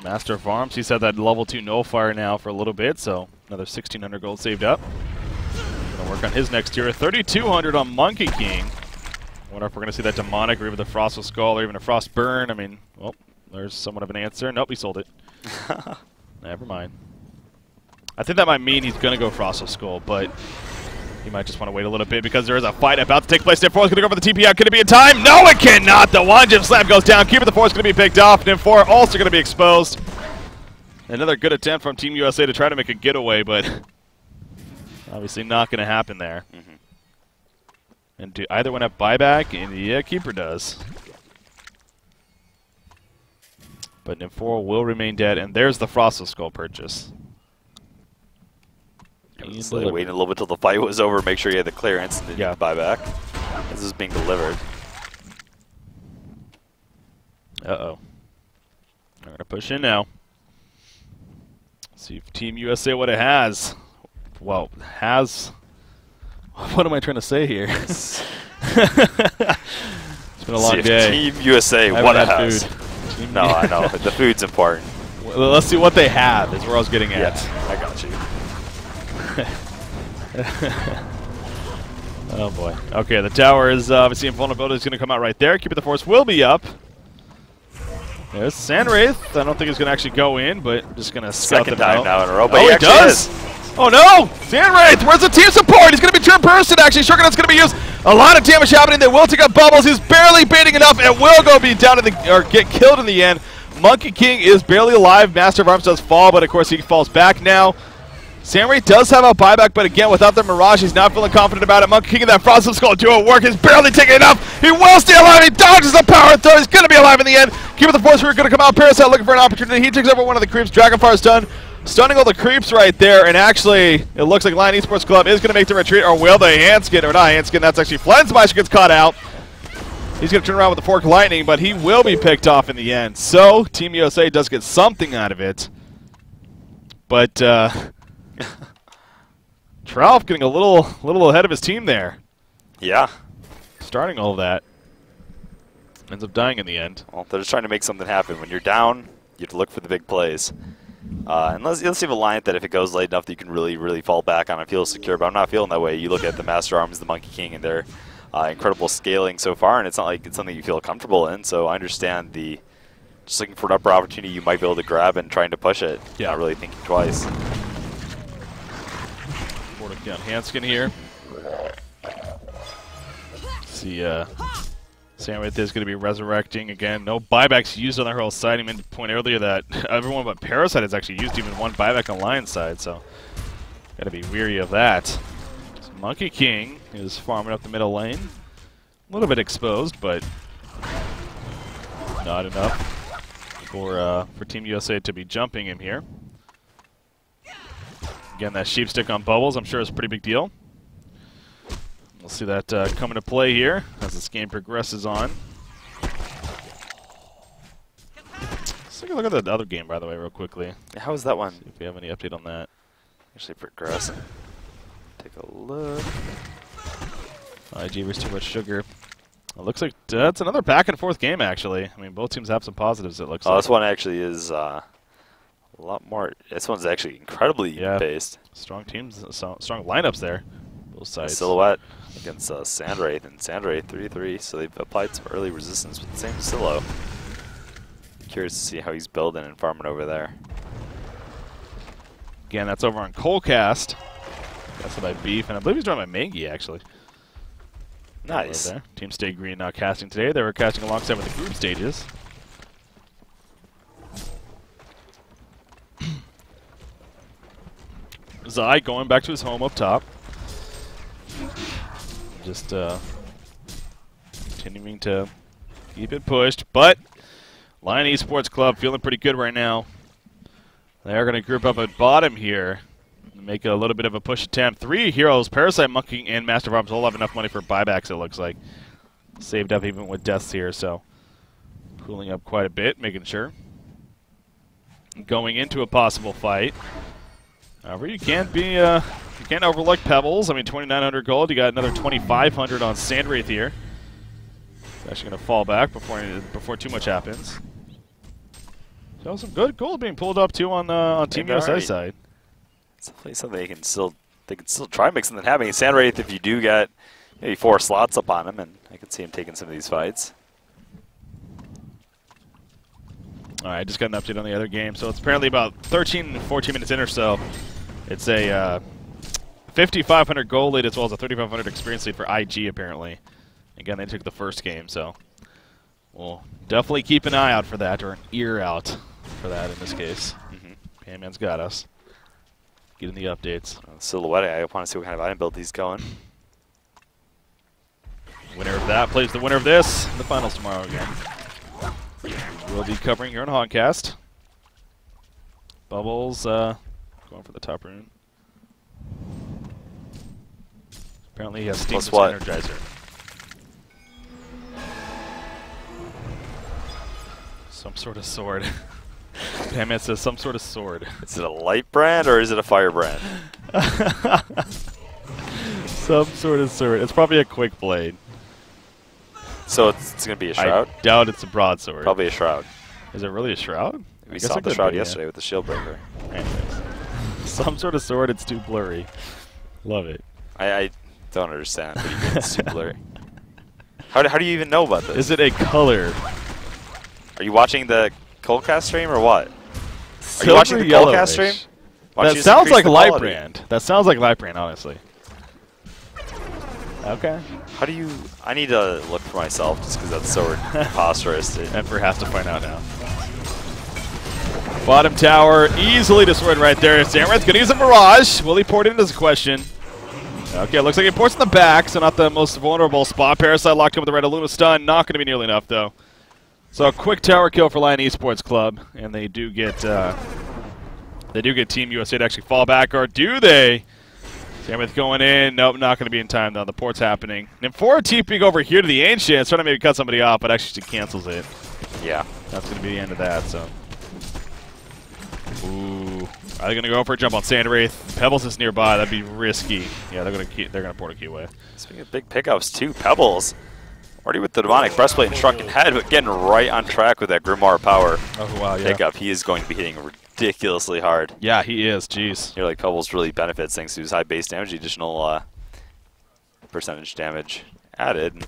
Master Farms, he's had that level 2 no fire now for a little bit, so another 1,600 gold saved up. Gonna work on his next tier. 3,200 on Monkey King. Wonder if we're gonna see that demonic or even the Frostful Skull or even a Frost Burn. I mean, well, there's somewhat of an answer. Nope, he sold it. Never mind. I think that might mean he's gonna go Frostful Skull, but he might just want to wait a little bit because there is a fight about to take place. Nymph4 is going to go for the TP out. Could it be in time? No, it cannot. The one gem slam goes down. Keeper the 4 is going to be picked off. Nymph4 also going to be exposed. Another good attempt from Team USA to try to make a getaway, but obviously not going to happen there. And do either one have buyback? And yeah, Keeper does. But Nymph4 will remain dead, and there's the Frostful Skull purchase. Waiting a little bit till the fight was over, make sure you had the clearance and didn't buy back. This is being delivered. Uh-oh. They're going to push in now. See if Team USA what it has. Well, has... What am I trying to say here? It's been a long day. Team USA what it has. Food. No, I know. The food's important. Well, let's see what they have is where I was getting at. Yeah, I got you. Oh boy. Okay, the tower is obviously invulnerability is going to come out right there. Keeper the Force will be up. There's Sandwraith. I don't think he's going to actually go in, but just going to scout them out. Second time now in a row, but he does. Oh no! Sandwraith, where's the team support? He's going to be turn person actually. Shuriken's going to be used. A lot of damage happening. They will take up Bubbles. He's barely baiting enough. It will go be down in the or get killed in the end. Monkey King is barely alive. Master of Arms does fall, but of course he falls back now. Samwraith does have a buyback, but again, without the Mirage, he's not feeling confident about it. Monkey King and that Frostful Skull duo work. He's barely taking enough. He will stay alive. He dodges the power throw. He's going to be alive in the end. Keeper the Force, we're going to come out. Parasite looking for an opportunity. He takes over one of the creeps. Dragonfire's done. Stunning all the creeps right there, and actually, it looks like Lion Esports Club is going to make the retreat, or will they? Handskin, or not Handskin, that's actually Flensmeister gets caught out. He's going to turn around with the Fork Lightning, but he will be picked off in the end. So, Team USA does get something out of it. But, Tralf getting a little ahead of his team there. Yeah. Starting all of that. Ends up dying in the end. Well, they're just trying to make something happen. When you're down, you have to look for the big plays. And let's see if Alliant that if it goes late enough that you can really fall back on and feel secure, but I'm not feeling that way. You look at the Master Arms, the Monkey King, and their incredible scaling so far, and it's not like it's something you feel comfortable in, so I understand the just looking for an upper opportunity you might be able to grab and trying to push it. Yeah. Not really thinking twice. Porting down Hanskin here. See, Samwraith is going to be resurrecting again. No buybacks used on the whole side. I meant to point earlier that everyone but Parasite has actually used even one buyback on Lion's side, so got to be weary of that. So Monkey King is farming up the middle lane. A little bit exposed, but not enough for Team USA to be jumping him here. Again, that Sheepstick on Bubbles, I'm sure is a pretty big deal. We'll see that come into play here as this game progresses on. Let's take a look at the other game, by the way, real quickly. How was that one? See if we have any update on that. Actually progressing. Take a look. IG versus Too Much Sugar. It looks like that's another back and forth game, actually. I mean, both teams have some positives, it looks like. This one actually is a lot more. This one's actually incredibly based. Strong teams, strong lineups there. Both sides. Silhouette against Sandwraith, and Sandwraith 3-3, so they've applied some early resistance with the same Silo. Curious to see how he's building and farming over there. Again, that's over on Colecast. Casted by Beef, and I believe he's joined by Mangy, actually. Nice. There. Team Stay Green not casting today. They were casting alongside with the group stages. Zai going back to his home up top. Just continuing to keep it pushed. But Lion Esports Club feeling pretty good right now. They are going to group up at bottom here. Make a little bit of a push attempt. 3 heroes, Parasite, Monkey, and Master of Arms will have enough money for buybacks, it looks like. Saved up even with deaths here, so cooling up quite a bit, making sure. Going into a possible fight. However, you can't overlook Pebbles. I mean, 2,900 gold. You got another 2,500 on Sandwraith here. It's actually going to fall back before too much happens. So some good gold being pulled up too on Team USA side. It's definitely something they can still try and make something happen. Sandwraith, if you do get maybe 4 slots up on him, and I can see him taking some of these fights. All right, just got an update on the other game. So it's apparently about 13, 14 minutes in or so. It's a 5,500 gold lead as well as a 3,500 experience lead for IG apparently. Again, they took the first game, so we'll definitely keep an eye out for that, or an ear out for that in this case. Panman's got us. Getting the updates. Silhouette, I want to see what kind of item build he's going. Winner of that plays the winner of this in the finals tomorrow again. We'll be covering here on HoNcast. Bubbles going for the top rune. Apparently he has Steam Energizer. Some sort of sword. Panman says some sort of sword. Is it a light brand or is it a fire brand? Some sort of sword. It's probably a quick blade. So it's going to be a shroud? I doubt it's a broadsword. Probably a shroud. Is it really a shroud? We saw the shroud yesterday with the shield breaker. Anyways. Some sort of sword, it's too blurry. Love it. I don't understand. What do you mean it's too blurry? How do you even know about this? Is it a color? Are you watching the Coldcast stream or what? Are you watching the Coldcast stream? That sounds like Lightbrand. That sounds like Lightbrand, honestly. Okay. How do you... I need to look for myself just because that's so preposterous. Emperor has to find out now. Bottom tower, easily destroyed right there. Sandwraith's going to use a Mirage. Will he port it in is a question. Okay, looks like he ports in the back, so not the most vulnerable spot. Parasite locked in with the red Illuma stun. Not going to be nearly enough, though. So a quick tower kill for Lion Esports Club, and they do get Team USA to actually fall back, or do they? Sandwraith going in. Nope, not going to be in time, though. The port's happening. And for TPing over here to the Ancient, trying to maybe cut somebody off, but actually she cancels it. Yeah. That's going to be the end of that, so. Ooh. Are they going to go for a jump on Sandwraith? Pebbles is nearby. That'd be risky. Yeah, they're going to port a key away. Speaking of big pickups, too, Pebbles. Already with the Demonic Breastplate and Shrunken Head, but getting right on track with that Grimoire Power pickup. He is going to be hitting ridiculously hard. Yeah, he is. Jeez. Here, like, Pebbles really benefits thanks to his high base damage, additional percentage damage added.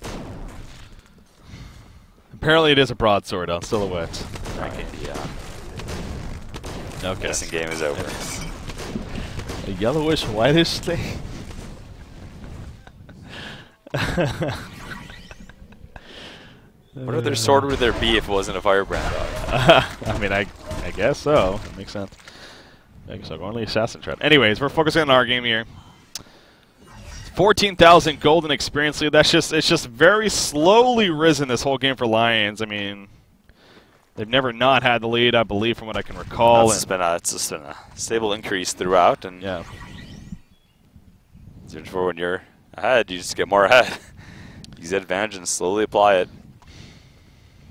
Apparently it is a broadsword on Silhouette. Yeah. Okay. This game is over. A yellowish, whitish thing? What other sword would there be if it wasn't a firebrand? I mean, I guess so. That makes sense. I guess I'll go on the assassin trap. Anyways, we're focusing on our game here. 14,000 golden experience lead. It's just very slowly risen this whole game for Lions. I mean, they've never not had the lead, I believe, from what I can recall. It's just been a stable increase throughout, and yeah. For when you're ahead, you just get more ahead. Use that advantage and slowly apply it.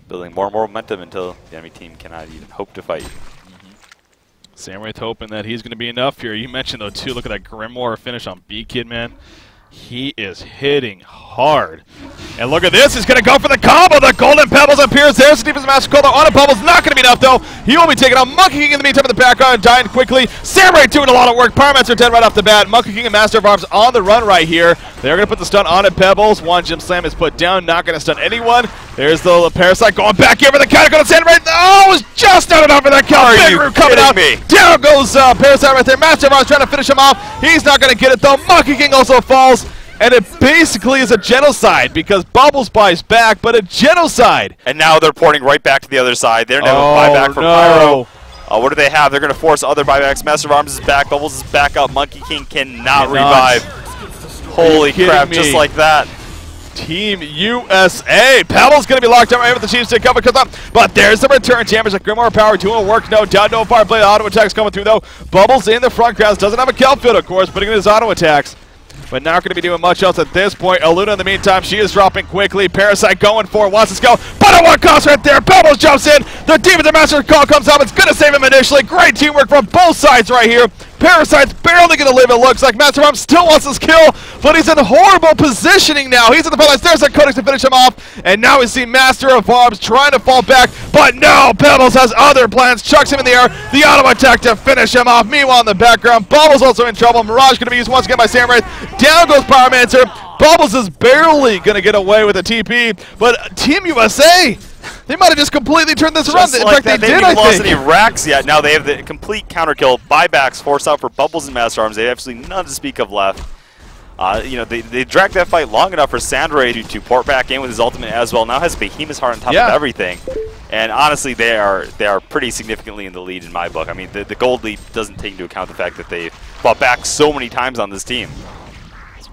Building more and more momentum until the enemy team cannot even hope to fight. Sandwraith hoping that he's going to be enough here. You mentioned, though, too, look at that Grimoire finish on B-Kid, man. He is hitting hard. And look at this. He's going to go for the combo. The Golden Pebbles appears there. Stephen's Master Cold on a Pebbles. Not going to be enough, though. He will be taking on Monkey King in the meantime in the background, dying quickly. Sandwraith doing a lot of work. Pyromancer dead right off the bat. Monkey King and Master of Arms on the run right here. They're going to put the stun on at Pebbles. One Gem Slam is put down. Not going to stun anyone. There's the little Parasite going back here for the counter. Going to Sandwraith. Oh, it was just not enough for that counter. Big Root coming out. Down goes Parasite right there. Master of Arms trying to finish him off. He's not going to get it, though. Monkey King also falls. And it basically is a genocide because Bubbles buys back, but a genocide. And now they're porting right back to the other side. They're never buyback from Pyro. What do they have? They're going to force other buybacks. Master of Arms is back. Bubbles is back up. Monkey King cannot revive. Holy crap, just like that. Team USA. Pebbles going to be locked down right with the Chiefs to cover comes up. But there's the return. Damage like Grimoire Power doing work. No doubt. No fire play. Auto attacks coming through though. Bubbles in the front crowds. Doesn't have a kill field, of course, putting in his auto attacks. But not going to be doing much else at this point. Aluna, in the meantime, she is dropping quickly. Parasite going for it. Wants to go. But at one cost right there. Pebbles jumps in. The Demon Master call comes up. It's going to save him initially. Great teamwork from both sides right here. Parasite's barely going to live, it looks like. Master Arm still wants his kill, but he's in horrible positioning now. He's at the front. There's a Codex to finish him off. And now we see Master of Arms trying to fall back. But no, Pebbles has other plans. Chucks him in the air. The auto attack to finish him off. Meanwhile, in the background, Bubbles also in trouble. Mirage going to be used once again by Samurai. Down goes Pyromancer. Bubbles is barely going to get away with a TP. But Team USA, they might have just completely turned this around. In fact, they did, I think. They haven't lost any racks yet. Now they have the complete counter kill. Buybacks forced out for Bubbles and Master Arms. They have absolutely none to speak of left. You know, they dragged that fight long enough for Sandray to port back in with his ultimate as well. Now has Behemoth's Heart on top of everything. And honestly, they are pretty significantly in the lead in my book. I mean, the gold lead doesn't take into account the fact that they fought back so many times on this team.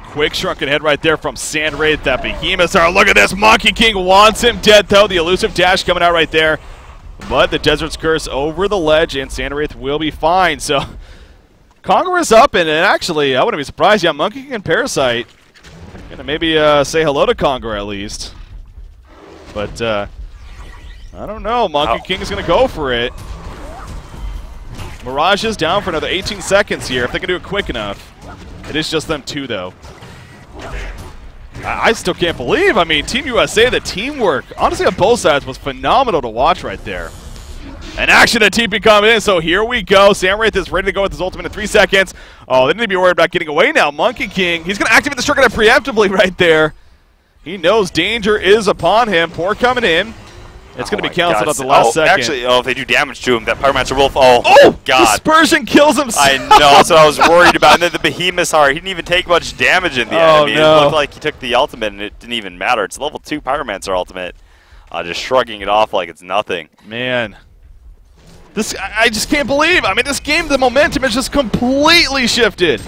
Quick shrunken head right there from Sandwraith. That Behemoth's Heart. Look at this. Monkey King wants him dead, though. The elusive dash coming out right there. But the Desert's Curse over the ledge, and Sandwraith will be fine. So, Conqueror is up, and actually, I wouldn't be surprised. Yeah, Monkey King and Parasite going to maybe say hello to Conqueror at least. But, I don't know. Monkey King is going to go for it. Mirage is down for another 18 seconds here, if they can do it quick enough. It is just them two, though. I still can't believe, I mean, Team USA, the teamwork, honestly, on both sides was phenomenal to watch right there. And action, the TP coming in, so here we go. Samwraith is ready to go with his ultimate in 3 seconds. Oh, they need to be worried about getting away now. Monkey King, he's going to activate the Shuriken preemptively right there. He knows danger is upon him. Pour coming in. It's going to be canceled at the last second. Actually, if they do damage to him, that Pyromancer will fall. Oh, God. Dispersion kills him. I know, that's what I was worried about. And then the Behemoth's Heart, he didn't even take much damage in the end. I mean, it looked like he took the ultimate, and it didn't even matter. It's level 2 Pyromancer ultimate. Just shrugging it off like it's nothing. Man. I just can't believe. I mean, this game, the momentum has just completely shifted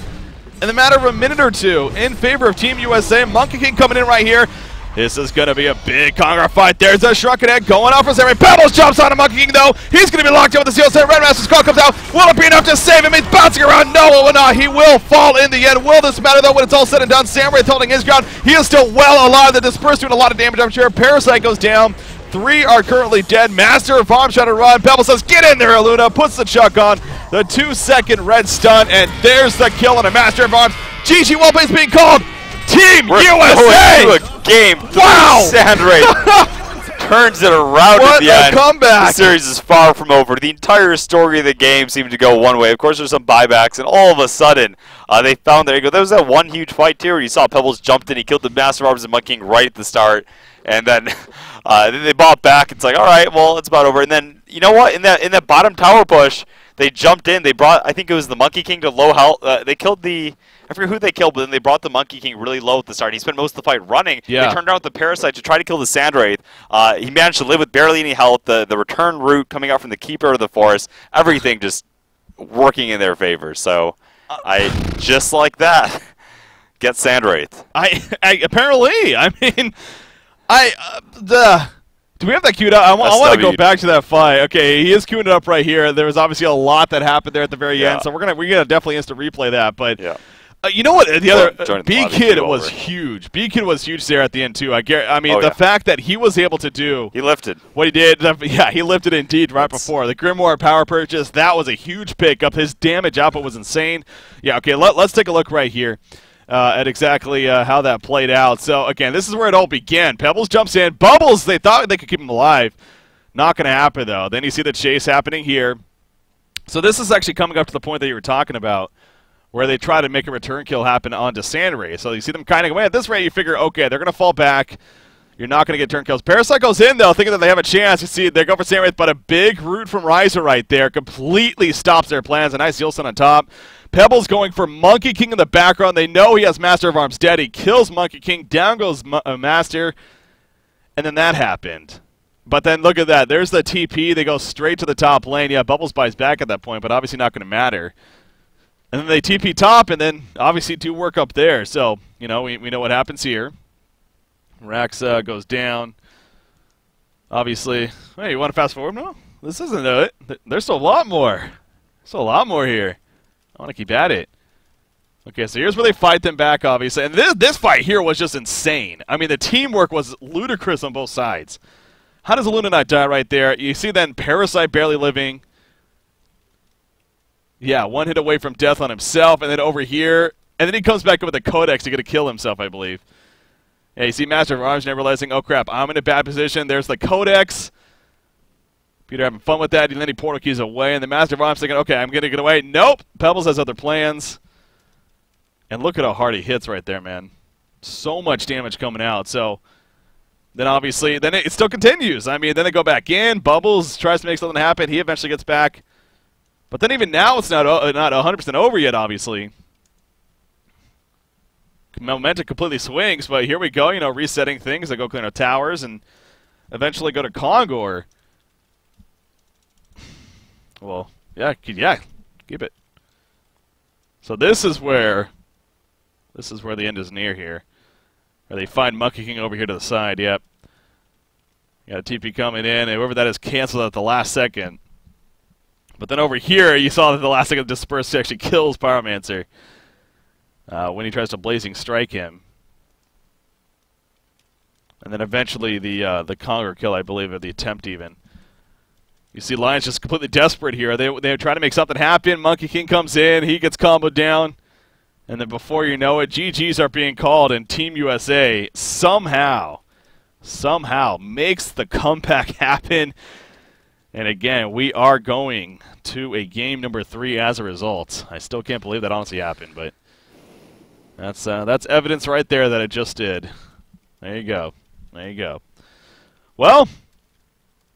in the matter of a minute or two in favor of Team USA. Monkey King coming in right here. This is going to be a big Conqueror fight. There's a Shrunken Head going off for Samurai. Pebbles jumps on a Monkey King, though. He's going to be locked in with the Seal Set. Red Master's call comes out. Will it be enough to save him? He's bouncing around. No, it will not. He will fall in the end. Will this matter, though, when it's all said and done? Samurai holding his ground. He is still well alive. The Disperse doing a lot of damage, I'm sure. Parasite goes down. 3 are currently dead. Master of Arms trying to run. Pebbles says, get in there, Aluna. Puts the chuck on. The 2-second red stun, and there's the kill on a Master of Arms. GG Wallplays being called. Team USA! Going to a game. Wow! Sandray turns it around at the end. What a comeback! The series is far from over. The entire story of the game seemed to go one way. Of course, there's some buybacks, and all of a sudden, they found there you go. There was that one huge fight, too, where you saw Pebbles jumped in. He killed the Master of Arms and Monkey King right at the start. And then, then they bought back. It's like, all right, well, it's about over. And then, you know what? In that bottom tower push, they jumped in. They brought, I think it was the Monkey King to low health. They killed I forget who they killed, but then they brought the Monkey King really low at the start. He spent most of the fight running. Yeah. They turned around with the Parasite to try to kill the Sandwraith. He managed to live with barely any health. The return route coming out from the Keeper of the Forest, everything just working in their favor. So, just like that, get Sandwraith. Apparently, I mean, do we have that queued up? I want to go back to that fight. Okay, he is queuing it up right here. There was obviously a lot that happened there at the very end, so we're gonna definitely instant replay that. But you know what? The other B-Kid was huge. B-Kid was huge there at the end too. I mean, the fact that he was able to do he lifted what he did. Yeah, he lifted indeed right before the Grimoire power purchase. That was a huge pickup. His damage output was insane. Yeah. Okay. Let's take a look right here. At exactly how that played out. So, again, this is where it all began. Pebbles jumps in. Bubbles, they thought they could keep him alive. Not going to happen, though. Then you see the chase happening here. So this is actually coming up to the point that you were talking about, where they try to make a return kill happen onto Sandray. So you see them kind of go, at this rate, you figure, okay, they're going to fall back. You're not going to get turn kills. Parasite goes in, though, thinking that they have a chance. You see, they go for Sandray, but a big root from Riser right there completely stops their plans. A nice Yulson on top. Pebbles going for Monkey King in the background. They know he has Master of Arms dead. He kills Monkey King. Down goes Master. And then that happened. But then look at that. There's the TP. They go straight to the top lane. Yeah, Bubbles buys back at that point, but obviously not going to matter. And then they TP top, and then obviously do work up there. So, you know, we know what happens here. Rax goes down. Obviously, hey, you want to fast forward? No, this isn't it. There's still a lot more. There's still a lot more here. I want to keep at it. Okay, so here's where they fight them back, obviously. And this fight here was just insane. I mean, the teamwork was ludicrous on both sides. How does Luna not die right there? You see then Parasite barely living. Yeah, one hit away from death on himself. And then over here. And then he comes back up with a Codex to get to kill himself, I believe. Yeah, you see Master of Arms now realizing, oh crap, I'm in a bad position. There's the Codex. Peter having fun with that. And then he portal keys away. And the Master of Arms thinking, okay, I'm going to get away. Nope. Pebbles has other plans. And look at how hard he hits right there, man. So much damage coming out. So then obviously, then it still continues. I mean, then they go back in. Bubbles tries to make something happen. He eventually gets back. But then even now, it's not 100% over yet, obviously. Momentum completely swings, but here we go, you know, resetting things. They go clean up towers and eventually go to Kongor. Well, yeah, keep it. So this is where the end is near here. Or they find Monkey King over here to the side, yep. Got a TP coming in, and whoever that is canceled at the last second. But then over here, you saw that the last second disperse actually kills Pyromancer. When he tries to Blazing Strike him. And then eventually the Conger kill, I believe, or the attempt even. You see Lions just completely desperate here. They're trying to make something happen. Monkey King comes in. He gets comboed down. And then before you know it, GGs are being called, and Team USA somehow makes the comeback happen. And again, we are going to a game number 3 as a result. I still can't believe that honestly happened, but that's evidence right there that it just did. There you go. There you go. Well,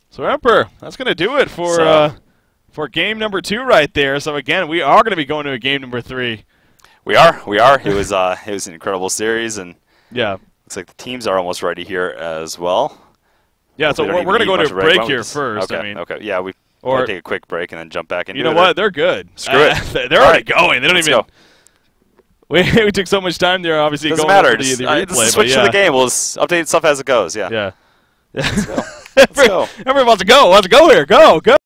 so Emperor, that's going to do it for game number 2 right there. So again, we are going to be going to a game number 3. We are. It was an incredible series, and yeah, looks like the teams are almost ready here as well. Yeah, so we're going to go to a break here first. Okay, I mean, okay, yeah, we'll take a quick break and then jump back into it. You know what? They're good. Screw it. They're already going. They don't Let's even. Go. We took so much time there, obviously. Doesn't going matter. Over the replay, just switch to the game. We'll just update stuff as it goes. Yeah. Yeah. Let's go. Let's go. Everyone wants to go. Wants to go here. Go.